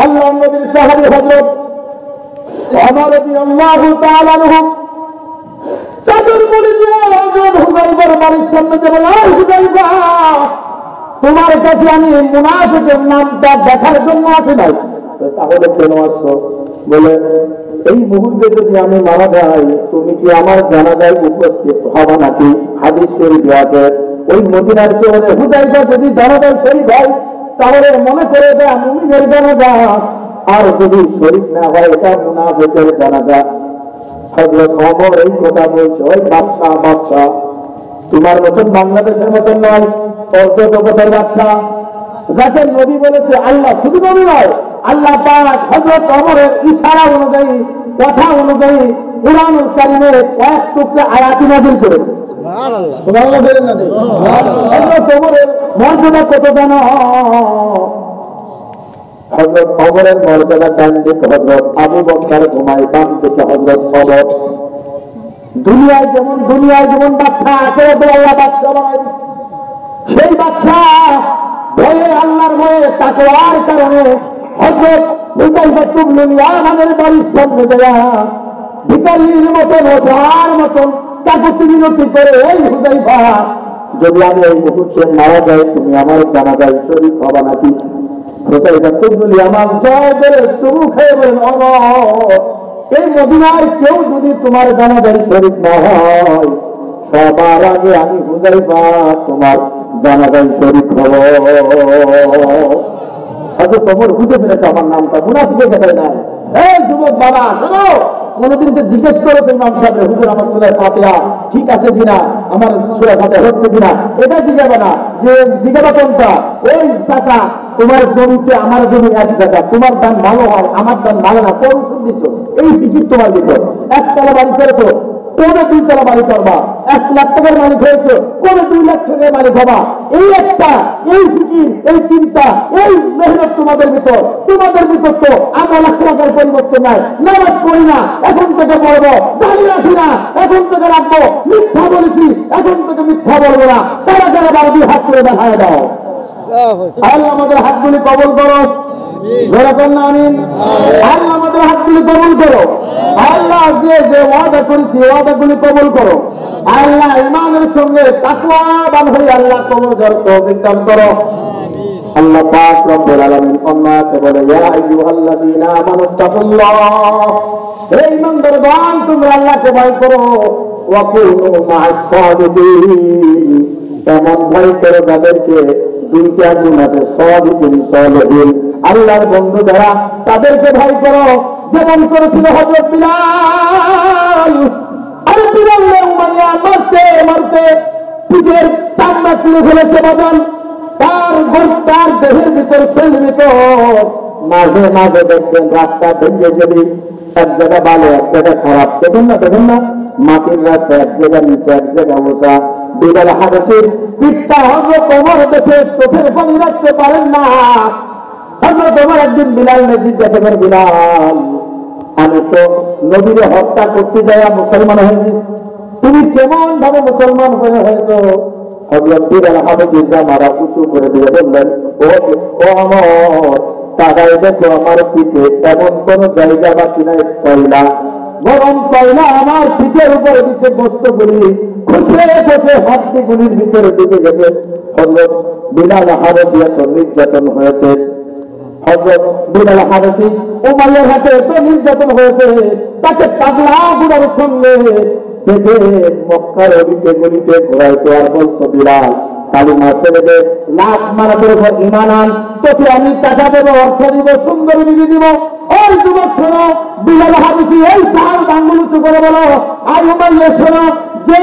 আল্লাহ নবীর সাহাবী হযরত ওমর রাদিয়াল্লাহু তাআলা আনহু চাদর মুড়ি দিয়ে হযরত হুযায়ফার বাড়ির সামনে যে বলে, হুযায়ফা তোমার কাছে আমি মুনাফিকের নামটা দেখার জন্য আসি নাই। তাহলে কেন আসছো? বলে, এই মুহূর্তে যদি আমি মারা যাই তুমি কি আমার জানাজায় উপস্থিত হবে নাকি? হাদিস শরীফে আছে। ওই মদিনার শহরে হুযায়ফা যদি জানাজায় শরীক হয় তাহলে মনে করে এটা মুমিনের জানাজা, আর যদি শরীক না হয় এটা মুনাফিকের জানাজা। হযরত ওমর এই কথা বলছে, ওই বাদশা তোমার মতন বাংলাদেশের মতন নয়, অর্ধজগতের বাদশা, যাকে নবী বলেছে আল্লাহ, শুধু নবী নয় আল্লাহ পাক হযরত ওমরের ইশারা অনুযায়ী কথা অনুযায়ী কুরআনুল কারীমে কয়েক টুকরা আয়াত নাযিল করেছে। সুবহানাল্লাহ, সুবহানাল্লাহ বলেন না? হযরত ওমরের মর্যাদা কত জানো? হযরত ওমরের মর্যাদা ডান দিকে হযরত আবু বকর, ঘুমায় বাম দিকে হযরত ওমর। দুনিয়ায় যেমন বাদশা, আখিরাতে আল্লাহ বাদশা বানায়। সেই বাদশা ভয়ে, আল্লাহর ভয়ে, তাকওয়ার কারণে হযরত হুযায়ফা ইবনুল ইয়ামানের বাড়ির সামনে যাওয়া ভিখারির মতন, অসহায়ের মতন কাকুতি মিনতি করে, এই হুযায়ফা যদি আমি এই মুহূর্তে মারা যাই তুমি আমার জানাজায় শরীক হবা নাকি? হুযায়ফা ইবনুল ইয়ামান জয় করে চুমু খেয়ে বলেন, ওমর এই মদিনার কেউ যদি তোমার জানাজায় শরীক না হয় সবার আগে আমি হুযায়ফা তোমার জানাজায় শরীক হব। হযরত ওমর বুঝে ফেলেছে আমার নামটা মুনাফিকের কথাই না। এই যুবক বাবা শোনো, কোনদিন তো জিজ্ঞেস করেছে ইমাম সাহেব, হুজুর আমার সূরা ফাতিহা ঠিক আছে কিনা, আমার সূরা ফাতিহা হচ্ছে কিনা? এটা জিজ্ঞাসা না, যে জিজ্ঞাসা কোনটা? ওই চাচা তোমার জমিতে আমার জমি এক জায়গা, তোমার দান ভালো হয় আমার দান ভালো না, কোন ওষুধ দিচ্ছ? এই ফিকির তোমার ভিতর। একতলা বাড়ি করেছো, কোনে 2 তলা বাড়ি করবা? 1 লাখ টাকার মালিক হয়েছে, কোনে 2 লাখ টাকার মালিক হবা? এই একটা, এই ফিকির, এই চিন্তা, এই মেহনত তোমাদের ভিতর তো আমরা লাখ টাকার পরিবর্তন নাই। নামাজ পড়ি না, এখন থেকে পড়বো। দাঁড়িয়ে রাখি না, এখন থেকে রাখবো। মিথ্যা বলেছি, এখন থেকে মিথ্যা বলবো না। তারা যারা বারবি হাত করে দেখায় দাও। আল্লাহ আমাদের হাতগুলি কবল করো, যেরকম না আমিন। আল্লাহ আমাদের হাতগুলি কবল করো। আল্লাহ যে ওয়াদা করেছি ওয়াদাগুলি কবল করো। আল্লাহ ঈমানের সঙ্গে তাকওয়াবান হয়ে আল্লাহ কবর তৌফিক দান করো। আল্লাহ পাক রব্বুল আলামিন আয়াতে বলে, ইয়া আইয়ুহাল্লাযীনা আমানুত্তাকুল্লাহ, হে ঈমানদারগণ তোমরা আল্লাহকে ভয় করো। ওয়া কুনু মা'আস সাদিকিন, এমন ভয় করো যাদেরকে দুইটা গুণ আছে, সাদিকিন সালিহিন, আল্লাহর বন্ধু যারা তাদেরকে ভয় করো। যেমন করেছিল হযরত বিলাল। আর বিলালের উমাইয়া মারতে পিঠের চামড়া তুলে ফেলেছে বাজান। তার দেহের ভিতর শরীরের ভিতর মাঝে মাঝে দেখবেন রাস্তা ভেঙে গেলে এক জায়গা ভালো এক জায়গা খারাপ, দেখুন না মাটির রাস্তা এক জায়গা নিচে এক জায়গা বসা। বিলাল হাবশীর পিঠটা হযরত ওমর দেখে চোখের পানি রাখতে পারেন না। হযরত ওমর একদিন বিলালকে জিজ্ঞাসা করে, বিলাল আমি তো নবীরে হত্যা করতে যাইয়া মুসলমান হয়েছি, তুমি কেমন ভাবে মুসলমান হয়েছো? হযরত বিলাল হাবশী জামাটা উঁচু করে দিয়ে বললেন, ও ওমর তাকাই দেখো আমার পিঠে এমন কোন জায়গা বাকি নাই কয়লা, বরং কয়লা আমার পিঠের উপরে দিচ্ছে গোস্তগুলি খসে খসে হাড্ডিগুলির ভিতরে ঢুকে গেছে। হযরত বিলাল হাবশী এত নির্যাতন হয়েছে, হযরত বিলাল হাবশী উমাইয়ার হাতে এত নির্যাতন হয়েছে, তাকে পাগলা বুড়ার সঙ্গে বেঁধে মক্কার অলিতে গলিতে ঘোরাইতো আর বলতো, বিলাল কালিমা ছেড়ে দে, লাখ মারাতের উপর ঈমান আন, তোকে আমি টাকা দেবো, অর্থ দিব, সুন্দর বিবি দিব। ওই যুবক শোনো, বিলাল হাবশী এই সাহার আঙ্গুল উঁচু করে বলো, আর উমাইয়া শোনো, যে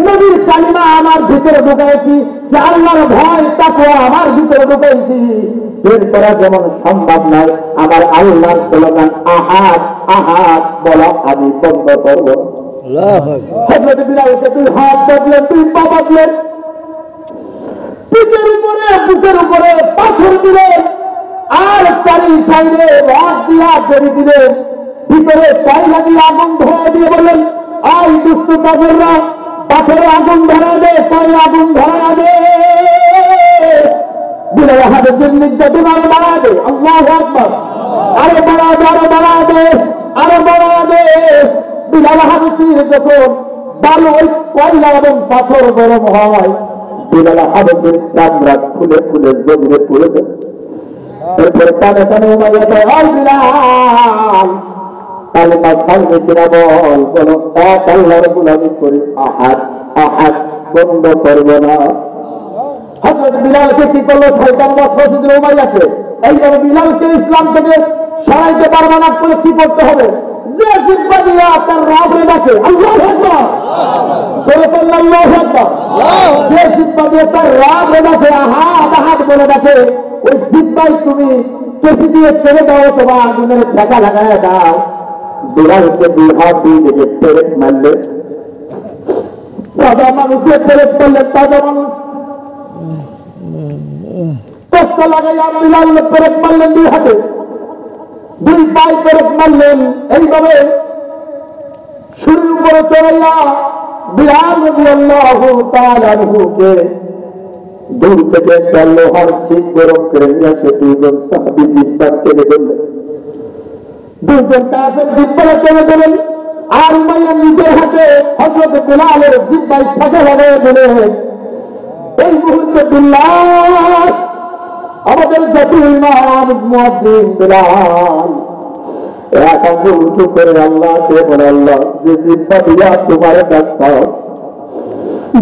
নবীর কালিমা আমার ভিতরে ঢুকাইছি, যে আল্লাহর ভয় তাকওয়া আমার ভিতরে ঢুকাইছি, বের করা যেমন সম্ভব নয়, আমার আল্লাহর স্লোগান আহাদ আহাদ বলা আমি বন্ধ করবো। হযরত বিলালকে 2 হাত বাঁধলেন, 2 পা বাঁধলেন, পিঠের উপরে বুকের উপরে পাথর দিলেন, আর চারি সাইডে রড দিয়া জড়ি দিলেন, ভিতরে কয়লা দিয়ে আগুন ধরা দিয়ে বললেন, আই দুষ্ট কাজেররা, পাথরে আগুন ধরা দে, কয়লা আগুন ধরা দে। বিলাল হাবেশীর নির্যাতন আরো বাড়া দে, আল্লাহু আকবার, আরো বাড়া দে, আরো বাড়া দে, আরো বাড়া দে। বিলাল হাবেশীর যখন বালু ওই কয়লা এবং পাথর গরম হয়, বিলাল হাবেশীর চামড়া খুলে খুলে জমিনে পড়ে যায়। এরপরে টানে টানে উমাইয়া কয়, আই বিলাল, কালিমা সালবে কিনা বল, বলো এক আল্লাহর গোলামি করি, আহাদ আহাদ, বন্ধ করব না। হযরত বিলালকে কি করলো শয়তান ওয়াসওয়াসা দিল উমাইয়াকে, এইভাবে বিলালকে ইসলাম থেকে সরাইতে পারবে না, করে কি করতে হবে, যে জিব্বা দিয়া তার রবে ডাকে, আল্লাহু আকবার, বলে বলল আল্লাহু আকবার, যে জিব্বা দিয়ে তার রবে ডাকে, আহাদ আহাদ বলে ডাকে, ওই জিব্বাই তুমি কেসি দিয়ে ছেড়ে দাও, তোমার আগুনের ছেঁকা লাগায় দাও। বিলালকে দুই হাত দিয়ে দিকে পেরেক মারলে, তাজা মানুষের পেরেক মারলে, তাজা মানুষ কষ্ট লাগাইয়া বিলাল পেরেক মারলেন দুই হাতে, দুই পায়ে পেরেক মারলেন। এইভাবে শরীর উপরে চড়াইয়া বিলাল রাদিয়াল্লাহু তাআলা আনহুকে দূর থেকে একটা লোহার শিক গরম করে নিয়ে আসে, দুইজন সাহাবী জিব্বা টেনে ধরলেন, দুইজন কাফের জিব্বা টেনে ধরলেন, আর উমাইয়া নিজের হাতে হযরত বিলালের জিব্বায় ছেঁকা লাগাইয়া দিলেন। এই মুহূর্তে বিল্লাহ, আমাদের জাতির ইমাম মুয়াজ্জিন বিলাল এক আঙ্গুল উঁচু করে আল্লাহকে বলে, আল্লাহ, যে জিব্বা দিয়া তোমার ডাকতাম,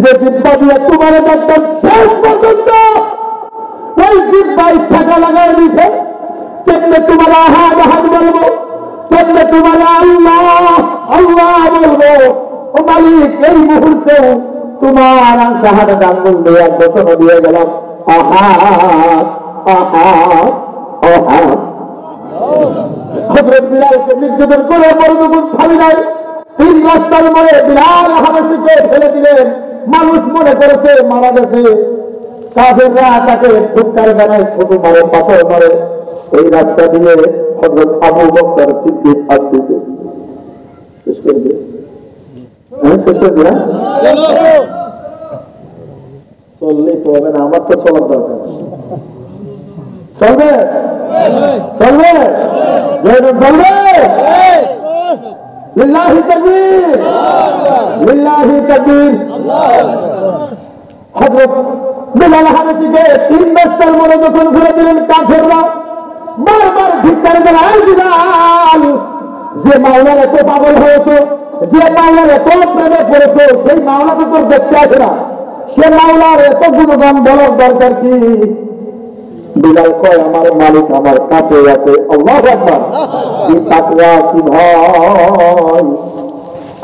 যে জিব্বা দিয়া তোমার ডাকতাম, শেষ পর্যন্ত ওই জিব্বায় ছেঁকা লাগাই দিছে। কেমনে তোমার আহাদ আহাদ বলবো, কেমনে তোমার আল্লাহ আল্লাহ বলবো। ও মালিক, এই মুহূর্তে তোমার শাহাদাত আঙ্গুল দিয়ে ঘোষণা দিয়ে গেলাম, আহাদ আহাদ আহাদ। হযরত বিলালকে নির্যাতন করে মরণগুণ থামি নাই, তিন রাস্তার মোড়ে বিলাল হাবেশীকে ফেলে দিলেন। মানুষ মনে করেছে মারা গেছে, কাফেররা তাকে ধিক্কার জানায়, ফুটু মারে, পাথর মারে। এই রাস্তা দিয়ে হযরত আবু বকর সিদ্দিক আসতেছে। শেষ করে দিয়ে শেষ করে দিয়া চললেই তো হবে না, আমার তো চলার দরকার। চলবে চলবে চলবে। লিল্লাহি তাকবীর, লিল্লাহি তাকবীর। হযরত বিলাল হাবেশীকে তিন রাস্তার মোড়ে যখন ফেলে দিলেন, কাফেররা বারবার ধিক্কার জানায়, বিলাল, যে মাওলার এত পাগল হয়েছে, যে মাওলার এত প্রেমে পড়েছে, সেই মাওলাকে তোর দেখতে আসে না, সে মাওলার এত গুণগান বলার দরকার কি? বিলাল কয়, আমার মালিক আমার কাছে আছে। আল্লাহু আকবার। কি তাকওয়া, কি ভয়।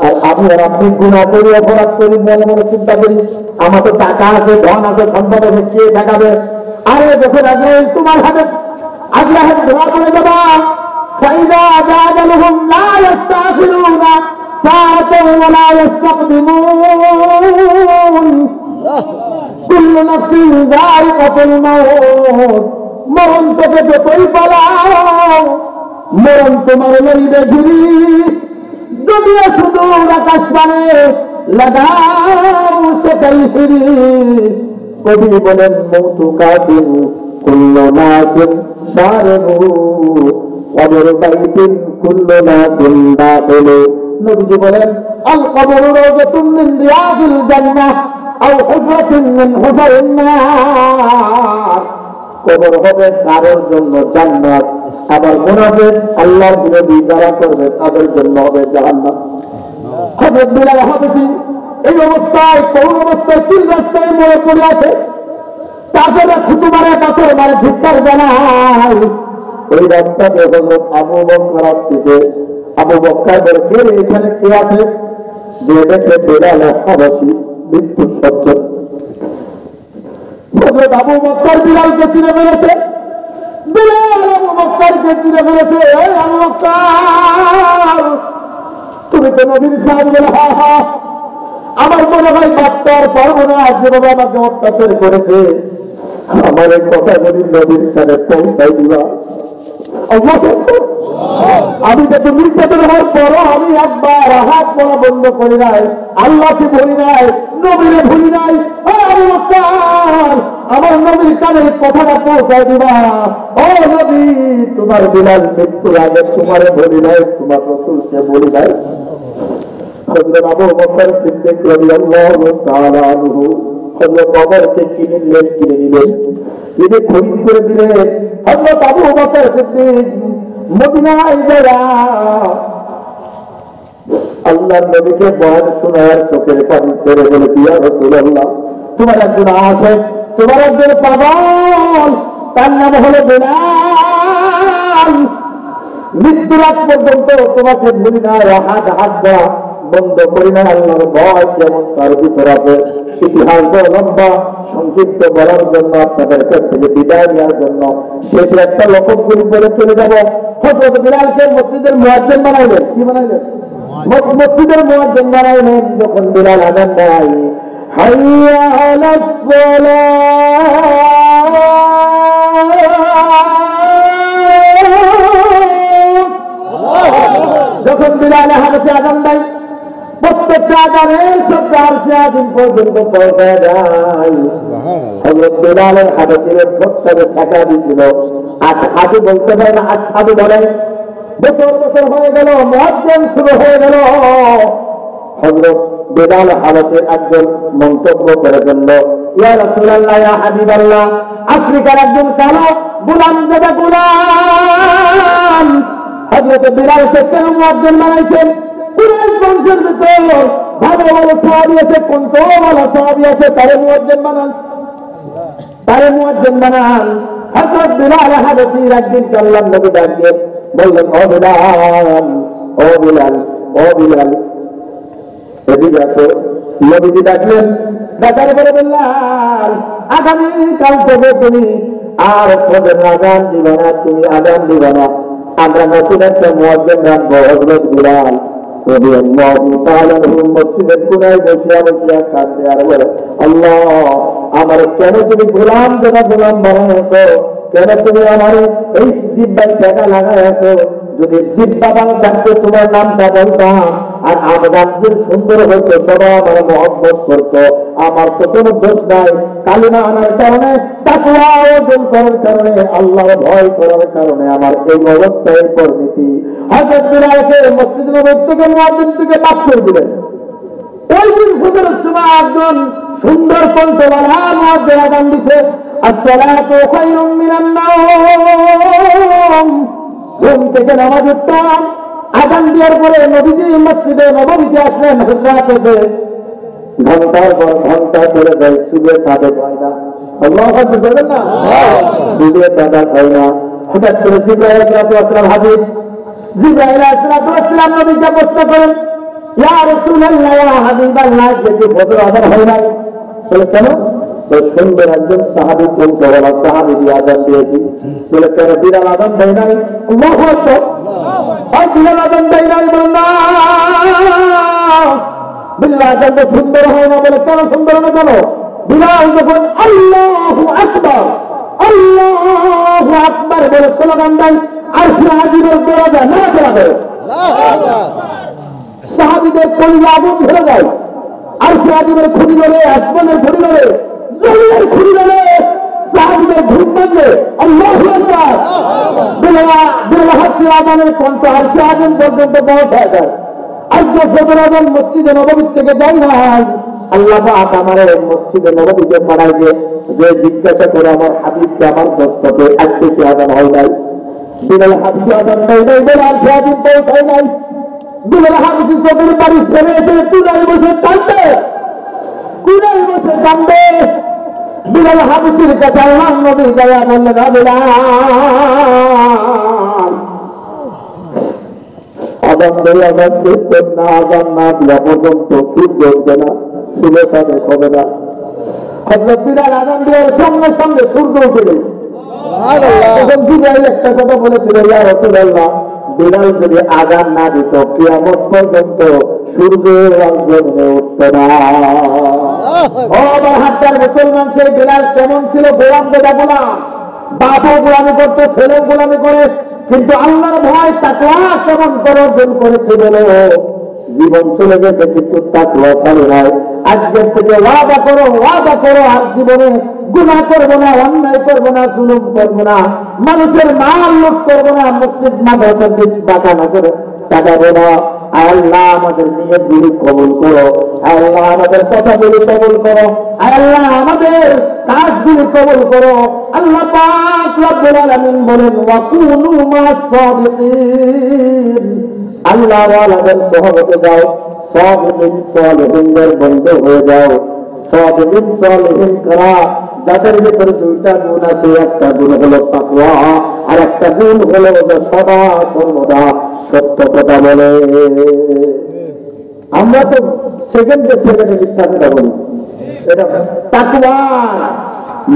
আর আমি আর আপনি গুনাহ করি, অপরাধ করি, মনে মনে চিন্তা করি আমার তো টাকা আছে, ধন আছে, সম্পদ আছে, কে দেখাবে? আরে যখন আজরাইল তোমার হাতে আজরাইল ধরা পড়ে যাবা, ফাইদা জালাহুম লা ইস্তাখিরুনা সাআতান ওয়া লা ইস্তাকদিমুন। কুল্লু নাফসিন যায়িকাতুল মাউত। মরণ থেকে যতই পালাও, মরণ তোমার লইবে ঘুরি। যদিও শুধু আকাশ পানে লাগাও সেটাই সিঁড়ি। কবি বলেন, মৌতু কাসিন কুল্লু নাসিন শারবু, কবর বাইতিন কুল্লু নাসিন দাখিলু। নবীজি বলেন, আল কবরু রাওযাতুন মিন রিয়াদিল জান্নাহ আও হুফরাতুন মিন হুফারিন নার। কবর হবে কারোর জন্য জান্নাত, আবার মুনাফিক আল্লাহর বিরোধী যারা করবে তাদের জন্য হবে জাহান্নাম। হযরত বিলাল হাবেশী এই অবস্থায়, কোন অবস্থায় তিন রাস্তায় মোড়ে পড়ে আছে, কাফেররা খুঁটু মারে, পাথর মারে, ধিক্কার জানায়। ওই রাস্তা দিয়ে হযরত আবু বকর আসতেছে। আবু বকর বলে, কে এখানে কে আছে? যে দেখে বিলাল হাবেশী মৃত্যু সজ্জন। হযরত আবু বকর বিলালকে চিনে ফেলেছে, বিলাল আবু বকরকে চিনে ফেলেছে। এই আবু বকর, তুমি তো নবীর সাহাবী? হ্যাঁ হ্যাঁ, আমার মনে হয় বাঁচতে আর পারবো না, যেভাবে আমাকে অত্যাচার করেছে আমার এই কথাগুলি নবীর কানে পৌঁছাই দিবা। আমি যত নির্যাতন হওয়ার পরও আমি একবার হাত পড়া বন্ধ করি নাই, আল্লাহকে ভুলি নাই, নবীরে ভুলি নাই। আমার নবীর কানে কথাটা পৌঁছাই দিবা। ও নবী, তোমার বিলাল মৃত্যুর আগে তোমারে বলি নাই, তোমার রাসূলকে বলি নাই। হযরত আবু বকর সিদ্দিক রাদিয়াল্লাহু তাআলা আনহু হযরত ওমরকে কিনে নিলেন, তিনি খরিদ করে দিলেন। হযরত আবু বকর সিদ্দিক মদিনায় যারা আল্লাহর নবীকে বয়ান শোনার চোখের পানি ছেড়ে বলে, ইয়া রাসূলুল্লাহ, তোমার একজন আশেক, তোমার একজন পাগল, তার নাম হলো বিলাল। মৃত্যুর আগ পর্যন্ত তোমাকে ভুলি না, হাত দেওয়া বন্ধ করি না। আল্লাহর ভয় যেমন তার ভিতর আছে। ইতিহাস লম্বা, সংক্ষিপ্ত বলার জন্য আপনাদের কাছ থেকে বিদায় নেওয়ার জন্য শেষে একটা লক্ষগুলি বলে চলে যাব। হযরত বিলালকে মসজিদের মুয়াজ্জিন বানাইলেন। কি বানাইলেন? মসজিদের মুয়াজ্জিন বানাইলেন। যখন বিলাল আযান দেয়, হাইয়া আলাস সালাহ, যখন বিলাল হাবশী আযান দেয়, প্রত্যেকটা আযানের শব্দ আরশে আজিম পর্যন্ত পৌঁছায় যায়। হযরত বিলালের হাবশীর প্রত্যেকে ছাকা দিয়েছিল। আশহাদু বলতে পারে না, আশহাদু বলে। বছর বছর হয়ে গেল, মুয়াজ্জিন শুরু হয়ে গেল। হযরত বিলাল হাবশী একজন মন্তব্য করে বলল, ইয়া রাসূলুল্লাহ, ইয়া হাবিবাল্লাহ, আফ্রিকার একজন কালো গোলাম জাদা গোলাম হযরত বিলালকে কেন মুয়াজ্জিন বানাইছেন? কুরাইশ বংশের ভিতর ভালো ভালো সাহাবী আছে, কণ্ঠওয়ালা সাহাবী আছে, তারে মুয়াজ্জিন বানান, তারে মুয়াজ্জিন বানান। হযরত বিলাল হাবশীর একদিন আল্লাহর নবী ডাকিয়ে বললেন, ও বিলাল, ও বিলাল, ও বিলাল, এদিকে আসো। নবীজি ডাকলেন, ডাকার পরে বললেন, আগামীকাল থেকে তুমি আর ফজর আযান দিবা না, তুমি আযান দিবা না, আমরা নতুন একটা মুয়াজ্জিন রাখবো। হযরত বিলাল রাদিয়াল্লাহু তাআলা মসজিদের কোনায় বসিয়া কাঁদতে আর বলে, আল্লাহ, আমার কেন তুমি গোলাম দেবা গোলাম বানাইছো? কেন তুমি আমার এই জিহ্বায় ছাকা লাগাইছো? যদি জিহ্বা ভালো থাকতো তোমার নামটা বলতাম, আর আবদান সুন্দর হইতো, সবাই আমার মহব্বত করতো। আমার তো কোনো দোষ নাই। কালিমা আনার কারণে, তাকওয়া অর্জন করার কারণে, আল্লাহর ভয় করার কারণে আমার এই অবস্থায় পরিণতি। হযরত বিলালকে মসজিদ নববী থেকে মুয়াজ্জিন থেকে পাস করে দিলেন। ওই দিন ফজরের সময় একজন সুন্দর কণ্ঠওয়ালা মুয়াজ্জিন আযান দিছে, আসসালাতু খায়রুম মিনান নাওম। ঘুম থেকে নামাজ উঠতাম, আযান দেওয়ার পরে নবীজি মসজিদে নববীতে আসলেন। হুজরাতে ঘন্টার পর ঘন্টা চলে যায়, সুবে সাদেক হয় না। আল্লাহু আকবার বলেন না, সুবে সাদেক হয় না। হঠাৎ করে জিবরাইল আলাইহিস সালাম হাজির। জিবরাইল আলাইহিস সালাম নবীকে প্রশ্ন করেন, ইয়া রাসূলুল্লাহ, ইয়া হাবিবাল্লাহ, যে ফজর আযান হয় নাই? বলে, কেন? সুন্দর একজন সাহাবী কণ্ঠওয়ালা সাহাবী আযান দিয়েছি। বলে, কেন বিলাল আযান দেয় নাই? আল্লাহু আকবার। আর বিলাল আযান দেয় নাই বান্দা, বিলাল আযান তো সুন্দর হয় না। বলে, কেন সুন্দর না? কেন? বিলাল যখন আল্লাহু আকবার, আল্লাহু আকবার বলে স্লোগান দেয়, আরশে আজিমের দরজা নাড়াচাড়া করে, সাহাবীদের কলিজা আগুন ধরে যায়। আরশে আজিমের খুঁটি ধরে, আসমানের খুঁটি ধরে, জমিনের খুঁটি ধরে, সাহাবীদের ঘুম ভাঙে। আল্লাহু আকবার। বিলাল হাবশী আযানের কণ্ঠ আরশে আজিম পর্যন্ত পৌঁছায় যায়। আজকে ফজর আযান মসজিদে নববী থেকে যাই নাই, আল্লাহ পাক আমারে মসজিদে নববীতে পাঠায় যে জিজ্ঞাসা করে আমার হাবিবকে, আমার দোস্তকে, আজকে কি আযান হয় নাই? বিলাল হাবশী আযান দেয় নাই বলে আরশে আজিম পৌঁছায় নাই। বিলাল হাবশী চোখের পানি ছেড়ে এসে কুনায় বসে কাঁদে, কুনায় বসে কাঁদে। বিলাল হাবশীর কাছে আল্লাহর নবী দয়া বললেন, বিলাল, আযান দেয়, আযান দিচ্ছেন না, আযান না দেওয়া পর্যন্ত সূর্য উঠবে না, সুবে সাদেক হবে না। হযরত বিলাল আযান দেওয়ার সঙ্গে সঙ্গে সূর্য উঠে গেল। তখন জিবরাইল একটা কথা বলেছিল, ইয়া রাসূলুল্লাহ, বিলাল যদি আযান না দিত কিয়ামত পর্যন্ত সূর্য জন্মে উঠত না। ও বাহাত্তর মুসলমান, সেই বিলাল কেমন ছিল? গোলাম দেবা গোলাম, বাপও গোলামি করতো, ছেলেও গোলামি করে, কিন্তু আল্লাহর ভয় তাকওয়া কেমন করে অর্জন করেছে বলে জীবন চলে গেছে, কিন্তু তাকওয়া চালু নাই। আজকের থেকে ওয়াদা করো আর জীবনে গুনাহ করবো না, অন্যায় করবো না, জুলুম করবো না, মানুষের মাল লুট করবো না, মসজিদ মাদ্রাসার দিক টাকা না করে টাকাবো না। আল্লাহ আমাদের নিয়তগুলি কবুল করো, আল্লাহ আমাদের কথাগুলি কবুল করো, আল্লাহ আমাদের কাজগুলি কবুল করো। আল্লাহ পাক রব্বুল আলামিন বলেন ওয়া কুনু মা'আস সাদিকিন, আল্লাহ ওয়ালাদের সহবতে যাও, সাদিকিন সালিহিনদের বন্ধু হয়ে যাও। সাদিকিন সালিহিন কারা? যাদের ভিতরে দুইটা গুণ আছে, একটা গুণ হলো তাকওয়া আর একটা গুণ হলো যে সদা সর্বদা সত্য কথা বলে। আমরা তো সেকেন্ডে মিথ্যা কথা বলি, এটা তাকওয়া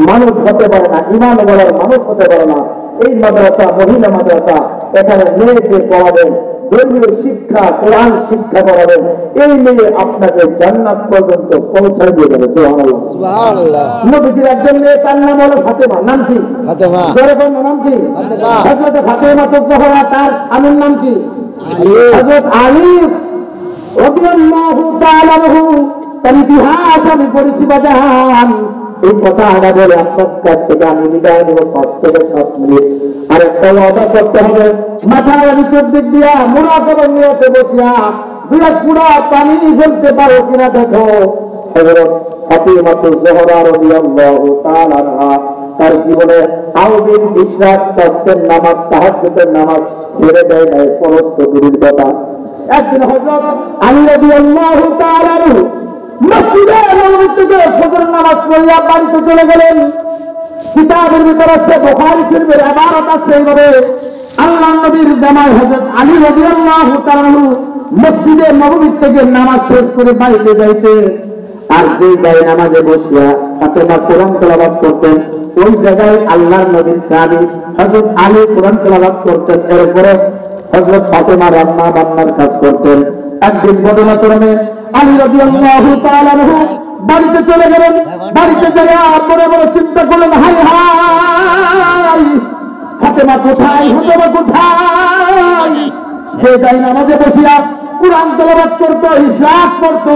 মানুষ হতে পারে না, ঈমান বলার মানুষ হতে পারে না। এই মাদ্রাসা মহিলা মাদ্রাসা, এখানে মেয়েকে পড়াবেন, ধর্মীয় শিক্ষা কোরআন শিক্ষা করাবেন, এই মেয়ে আপনাকে জান্নাত পর্যন্ত পৌঁছায় দিয়ে দেবে। সুবহানাল্লাহ। নবীজির একজন মেয়ে, তার নাম হলো ফাতেমা। নাম কি? ফাতেমা। নাম কি? হযরত ফাতেমা তুজহরা, তার স্বামীর নাম কি? হযরত আলী রাদিয়াল্লাহু তাআলা আনহু। তার ইতিহাস আমি পড়েছি বাজান। এই কথাটা বলে আপনার কাছ থেকে আমি বিদায় নেব 5 থেকে 7 মিনিট। আর একটা ওয়াদা করতে হবে, মাথার ভিতর দিক দিয়া মুরাকাবা নিয়তে বসিয়া দুই পুরা পানি ফেলতে পারো কিনা দেখো। হযরত ফাতিমা তুজহরা রাদিয়াল্লাহু তাআলা আনহা তার জীবনে আউদিন ইশরাক সাস্তের নামাজ তাহাজ্জুদের নামাজ ছেড়ে দেয় নাই, সমস্ত দূরের কথা। একদিন হযরত আলী রাদিয়াল্লাহু তাআলা আনহু মসজিদে নববী থেকে ফজরের নামাজ পড়িয়া বাড়িতে চলে গেলেন। কিতাবের ভিতরে আছে, বুখারী শরীফের ইবারত আছে এইভাবে, আল্লাহর নবীর জামাই হযরত আলী রাদিয়াল্লাহু তাআলা আনহু মসজিদে নববী থেকে নামাজ শেষ করে বাড়িতে যাইতে, আর যে জায়গায় নামাজে বসিয়া ফাতেমা কোরআন তেলাওয়াত করতেন, ওই জায়গায় আল্লাহর নবীর সাহাবী হযরত আলী কোরআন তেলাওয়াত করতেন। এরপরে হযরত ফাতেমা রান্না বান্নার কাজ করতেন। একদিন ঘটনাক্রমে আলী রাদিয়াল্লাহু তাআলা আনহু বাড়িতে চলে গেলেন। বাড়িতে যাইয়া মনে মনে চিন্তা করলেন, হায় হায় ফাতেমা কোথায়, ফাতেমা কোথায়? যে যাই নামাজে বসিয়া কোরআন তেলাওয়াত করতো, ইশরাক করতো,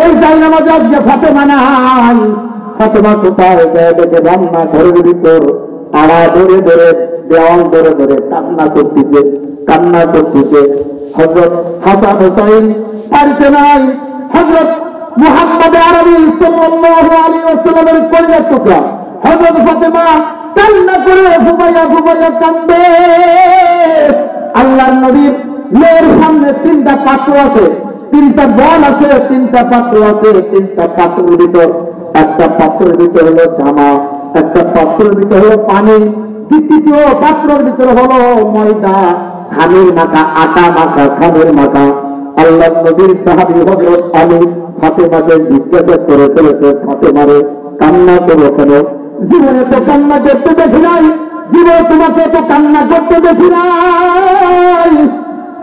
ওই যাই নামাজে আজকে ফাতেমা নাই। ফাতেমা কোথায়? যায় দেখে রান্না ঘরের ভিতর আড়া ধরে ধরে দেওয়াল ধরে ধরে কান্না করতেছে। হযরত হাসান হুসাইন বাড়িতে নাই। হযরত মুহাম্মদ আরবি সাল্লাল্লাহু আলাইহি ওয়াসাল্লামের কলিজার টুকরা হযরত ফাতেমা কান্না করে ফুপাইয়া কান্দে। আল্লাহর নবীর মেয়ের সামনে 3টা পাত্র আছে, 3টা বল আছে, 3টা পাত্র আছে। 3টা পাত্রের ভিতর একটা পাত্রের ভিতর হলো জামা, একটা পাত্রের ভিতর হলো পানি, দ্বিতীয় পাত্রের ভিতর হলো ময়দা, খামির মাখা, আটা মাখা, খামির মাখা। আল্লাহর নবীর সাহাবী হযরত আলী ফাতেমাকে জিজ্ঞাসা করে ফেলেছে, ফাতেমারে কান্না করো কেন? জীবনে তো কান্না করতে দেখি নাই, জীবনে তোমাকে তো কান্না করতে দেখি নাই।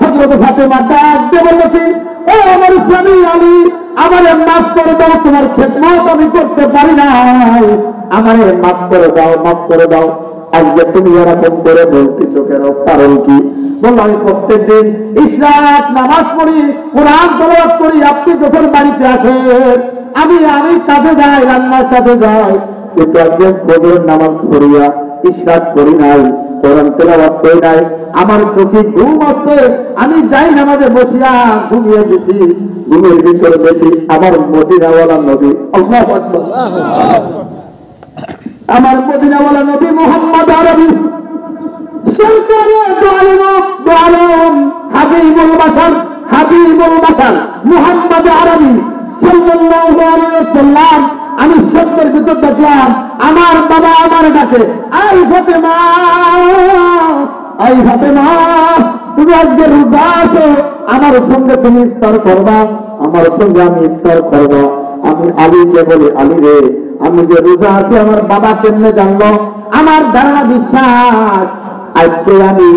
হযরত ফাতেমা ডাক দিয়ে বলেছে, ও আমার স্বামী আলী, আমারে মাফ করে দাও, তোমার খেদমত আমি করতে পারি নাই, আমারে মাফ করে দাও, মাফ করে দাও। আজকে তুমি এরকম করে বলতেছো কেন? কারণ কি? বললো, আমি প্রত্যেকদিন ইশরাক নামাজ পড়ি, কোরআন তেলাওয়াত করি, আপনি যখন বাড়িতে আসেন আমি কাজে যাই, রান্নার কাজে যাই, কিন্তু একদিন ফজরের নামাজ পড়িয়া ইশরাক করি নাই, কোরআন তেলাওয়াত করি নাই, আমার চোখে ঘুম আসছে, আমি যাই নামাজে বসিয়া ঘুমিয়ে গেছি। ঘুমের ভিতরে দেখি আমার মদিনাওয়ালা নবী, আল্লাহু আকবার, আমার মদিনাওয়ালা নবী মুহাম্মদ আরবি সরকারে দো আলম হাবিবুল বাশার মুহাম্মদ আরবি সাল্লাল্লাহু আলাইহি ওয়াসাল্লাম। আমি স্বপ্নের ভিতর দেখলাম আমার বাবা আমার ডাকে, আই ফাতেমা, তুমি আজকে রোজা আছো, আমার সঙ্গে তুমি ইফতার করবা, আমার সঙ্গে আমি ইফতার করবো। আমি আলীকে বলি, আলী রে, আমি যে রোজা আছি আমার বাবা কেমনে জানলো? আমার ধারণা বিশ্বাস, আজকে আমি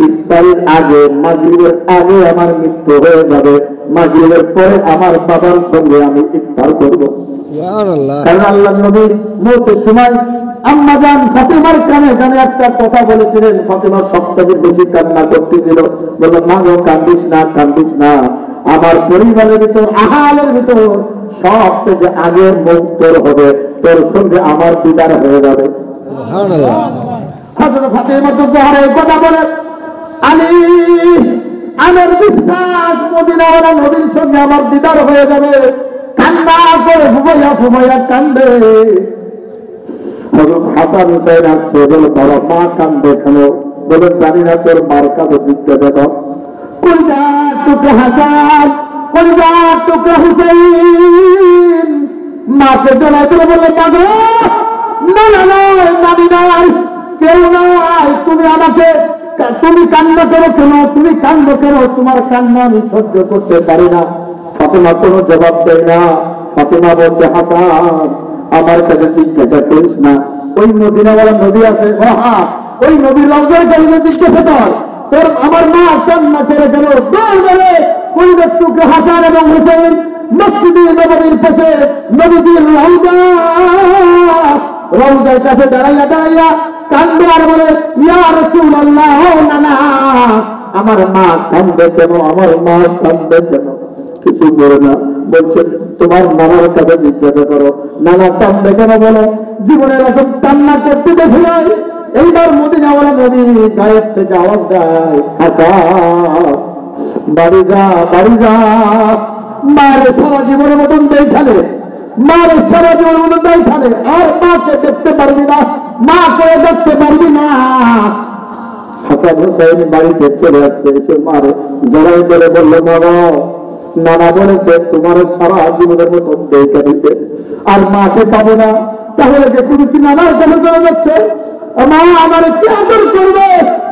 ইফতারের আগে মাগরিবের আগে আমার মৃত্যু হয়ে যাবে, মাগরিবের পরে আমার বাবার সঙ্গে আমি ইফতার করব। সুবহানাল্লাহ। কারণ আল্লাহর নবী মওতের সময় আম্মা জান ফাতেমার কানে কানে একটা কথা বলেছিলেন। ফাতেমা সবথেকে বেশি কান্না করতেছিল, বলল মা গো কান্দিস না, কান্দিস না, আমার পরিবারের ভিতর আহালের ভিতর সব থেকে আগে মুক্ত হবে, তোর সঙ্গে আমার দিদার হয়ে যাবে। সুবহানাল্লাহ। হযরত ফাতেমা তো জোহরের কথা বলে, আলী আমার বিশ্বাস মদিনাওয়ালা নবীর সঙ্গে আমার দিদার হয়ে যাবে। কান্না করে ফুমাইয়া ফুমাইয়া কান্দে। হযরত হাসান হুসাইন আসছে, বলে বাবা মা কান্দে কেন? বলে জানি না, তোর মার কাছে জিজ্ঞাসা কর। কলিজা টুকরা হাসান, কলিজা টুকরা হুসাইন মাকে জড়াই করে বললেন মা গো, না না নয়, নানি নাই, কেউ নাই, তুমি আমাকে, তুমি কান্না করো কেন? তুমি কান্দ কেন? তোমার কান্না আমি সহ্য করতে পারি না। ফাতেমা কোনো জবাব দেয় না। ফাতেমা বলছে হাসান আমার কাছে জিজ্ঞাসা করিস না, ওই মদিনাওয়ালা নবী আছে, ওই নবীর রওজার কাছে জিজ্ঞাসা কর, তোর আমার মা কান্না করে গেল। দৌড় মেরে ওই টুকরা হাসান এবং হুসাইন মসজিদে নববীর পাশে নবীজির রওজার কাছে দাঁড়াইয়া দাঁড়াইয়া কান্দে আর বলে ইয়া রাসূলুল্লাহ, নানা আমার মা কান্দে কেন? আমার মা কান্দে কেন? কিছু করে না। বলছে তোমার নানার কাছে জিজ্ঞাসা করো, নানা কান্দে কেন বলো। জীবনে এরকম কান্না করতে দেখে নাই। এইবার মদিনাওয়ালা নবী গায়ের থেকে আওয়াজ দেয়, হাসান বাড়ি যা, বাড়ি যা। মায়ের সারা জীবনের মতন দেখালে, মায়ের সারা জীবনের মতন দেখালে, আর মাকে দেখতে পারবি না, মা করে দেখতে পারবি না। হাসান হুসাইন বাড়িতে চলে আসছে, এসে মারে জড়াই করে বললো বাবা, নানা বলেছে তোমার সারা জীবনের মতন দেখা দিতে, আর মাকে পাবো না, তাহলে যে তুমি কি নানার কাছে চলে যাচ্ছ? মা আমার কে আদর করবে,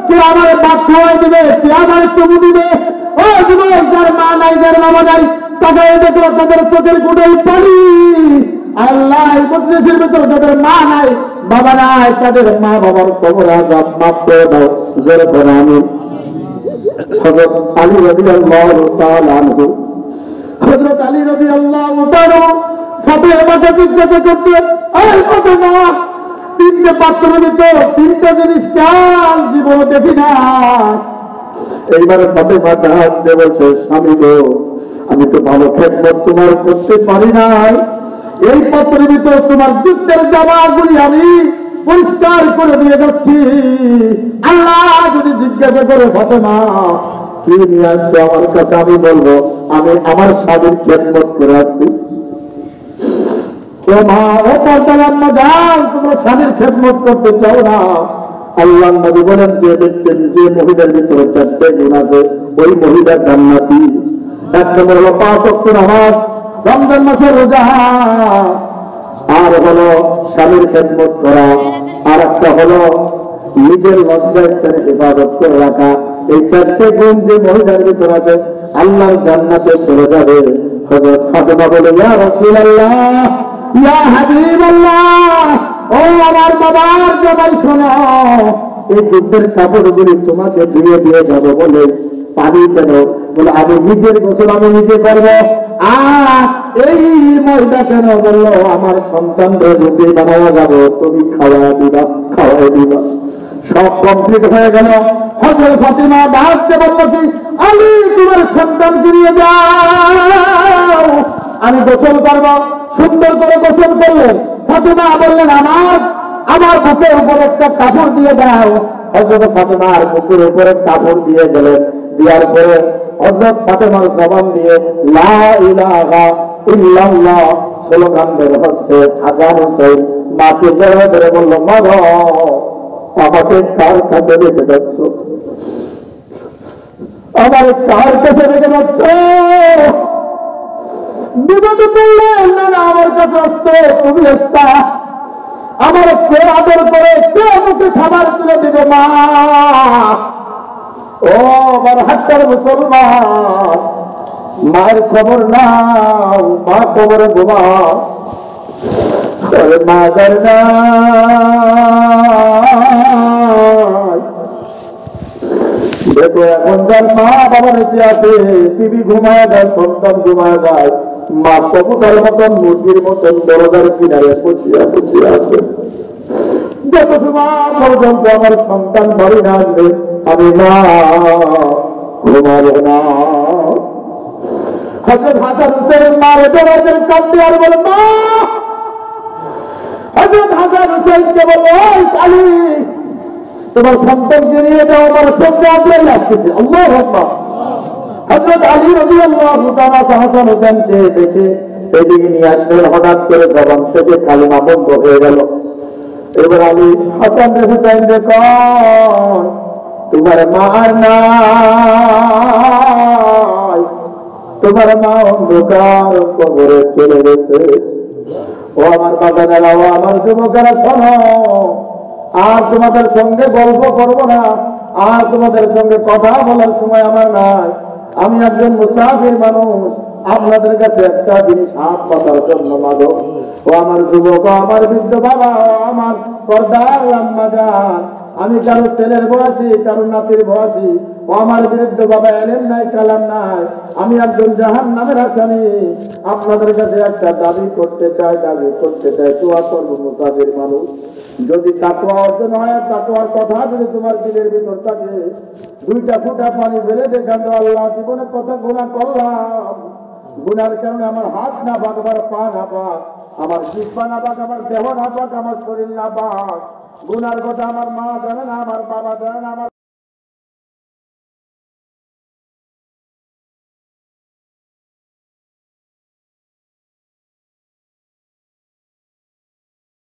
কে আমার বাপ খাওয়াই দেবে, কে আমার চুমু দিবে? ও যুবক, যার মা নাই, যার বাবা নাই, তাদের দেখো তাদের চোখের কোটাই পানি। আল্লাহ মজলিসের ভিতর যাদের মা নাই, বাবা নাই, তাদের মা বাবার কবর আযাব মাফ করে দাও, জোরে বলো আমিন। হযরত আলী রাদিয়াল্লাহু তাআলা আনহু, হযরত আলী রাদিয়াল্লাহু তাআলা ফাতেমাকে জিজ্ঞাসা করতেন, এই ফাতেমা, তিনটে পাত্র দিত, তিনটা জিনিস কাল জীবন দেখি না। এইবারে ফাতেমা ডাক দিয়ে বলছে, স্বামী গো, আমি তো ভালো খেদমত তোমার করতে পারি নাই। এই পত্রের ভিতর তোমার যুদ্ধের জামাগুলি আমি পরিষ্কার করে দিয়ে যাচ্ছি। আল্লাহ যদি জিজ্ঞাসা করে ফাতেমা কি নিয়ে আসছো আমার কাছে, আমি বলবো আমি আমার স্বামীর খেদমত করে আসছি। তোমরা স্বামীর খেদমত করতে চাও না? আল্লাহ নবী বলেন, যে ব্যক্তির যে মহিলার ভিতরে চারটে গুণ আছে, ওই মহিলা জান্নাতি। এক নম্বর হলো 5 ওয়াক্ত নামাজ, রমজান মাসে রোজা, আর হলো স্বামীর খেদমত করা, আর একটা হলো নিজের লজ্জাস্থানে ইবাদত করে রাখা। এই চারটে গুণ যে মহিলার ভিতর আছে, আল্লাহর জান্নাতে চলে যাবে। হযরত ফাতেমা বলে, ইয়া রাসূলুল্লাহ, ইয়া হাবিবাল্লাহ, ও আমার বাবার জামাই শোনো, এই যুদ্ধের কাপড়গুলি তোমাকে ধুয়ে দিয়ে যাবো। বলে পানি কেন? বলে আমি নিজের গোসল আমি নিজে করবো। আর এই মহিলা কেন? বললো আমার সন্তানদের রুটি বানানো যাবো, তুমি খাওয়া দিবা, খাওয়াই দিবা। সব কমপ্লিট হয়ে গেল। হযরত ফাতেমা ডাকতে বলল, কি আমি তোমার সন্তানকে নিয়ে যাও, আমি গোসল করবো। সুন্দর করে গোসল করলেন। ফাতেমা বললেন, আমার বুকের উপর একটা কাপড় দিয়ে দাও। হযরত ফাতেমার বুকের উপরে কাপড় দিয়ে গেলেন। দেওয়ার পরে হযরত ফাতেমার জবান দিয়ে লা ইলাহা ইল্লাল্লাহ স্লোগান বের হচ্ছে। হাসান হুসাইন মাকে জড়িয়ে ধরে বলল, মা গো, আমাকে কার কাছে রেখে যাচ্ছ? আমার কার কাছে রেখে যাচ্ছ? বিপদে পড়লে না, আমার কাছে আসতো, তুমি আসতা। আমার কে আদর করে, কে আমাকে খাবার তুলে দিবে? মা। ও আমার হাত্তার মুসলমান, মায়ের খবর নাও, মা খবরে ঘুমাও। মা যার না, যার মা বাবা বেঁচে আছে, টিভি ঘুমায় যায়, সন্তান ঘুমায় যায়, মা কবুতরের মতন মুরগির মতন দরজার কিনারে বসিয়া বসিয়া আছে। যত সময় পর্যন্ত আমার সন্তান বাড়ি না আসবে আমি মা ঘুমাবো না। হযরত হাসান হুসেন মার দরজার কাছে আর বলে মা, হযরত হাসান হুসেনকে বলল ওই কালী তোমার সন্তানকে নিয়ে যাও, আমার সঙ্গে আমরাই আসতেছে। আল্লাহু আকবার। হযরত আলী রাদিয়াল্লাহু তাআলা হাসান হুসেনকে দেখে এদিকে নিয়ে আসলেন। হঠাৎ করে জবান থেকে কালিমা বন্ধ হয়ে গেল। এবার আলী হাসান হুসেন রে কয় তোমার মা আর নাই, তোমার মা অন্ধকার কবরে চলে গেছে। ও আমার বাবারা, ও আমার যুবকেরা শোনো, আর তোমাদের সঙ্গে গল্প করব না, আর তোমাদের সঙ্গে কথা বলার সময় আমার নাই। আমি একজন মুসাফির মানুষ, আপনাদের কাছে একটা জিনিস হাত পাতার জন্য মাগো। ও আমার যুবক, আমার বৃদ্ধ বাবা, আমার পর্দার আম্মা জান, আমি কারো ছেলের বয়সী, কারো নাতির বয়সী। ও আমার বৃদ্ধ বাবা, এলেম নাই কালাম নাই, আমি একজন জাহান্নামের আসামি। আপনাদের কাছে একটা দাবি করতে চাই, দোয়া করব মুসাফির মানুষ। যদি তাকওয়া অর্জন হয়, তাকওয়ার কথা যদি তোমার দিলের ভিতর থাকে, দুইটা ফুটা পানি ফেলে দেখান তো আল্লাহ জীবনে কত গুনাহ করলাম, গুনার কারণে আমার হাত না পাক, আমার পা না পাক, আমার জিহ্বা না পাক, আমার দেহ না পাক, আমার শরীর না পাক। গুনার কথা আমার মা জানে না, আমার বাবা জানে না, আমার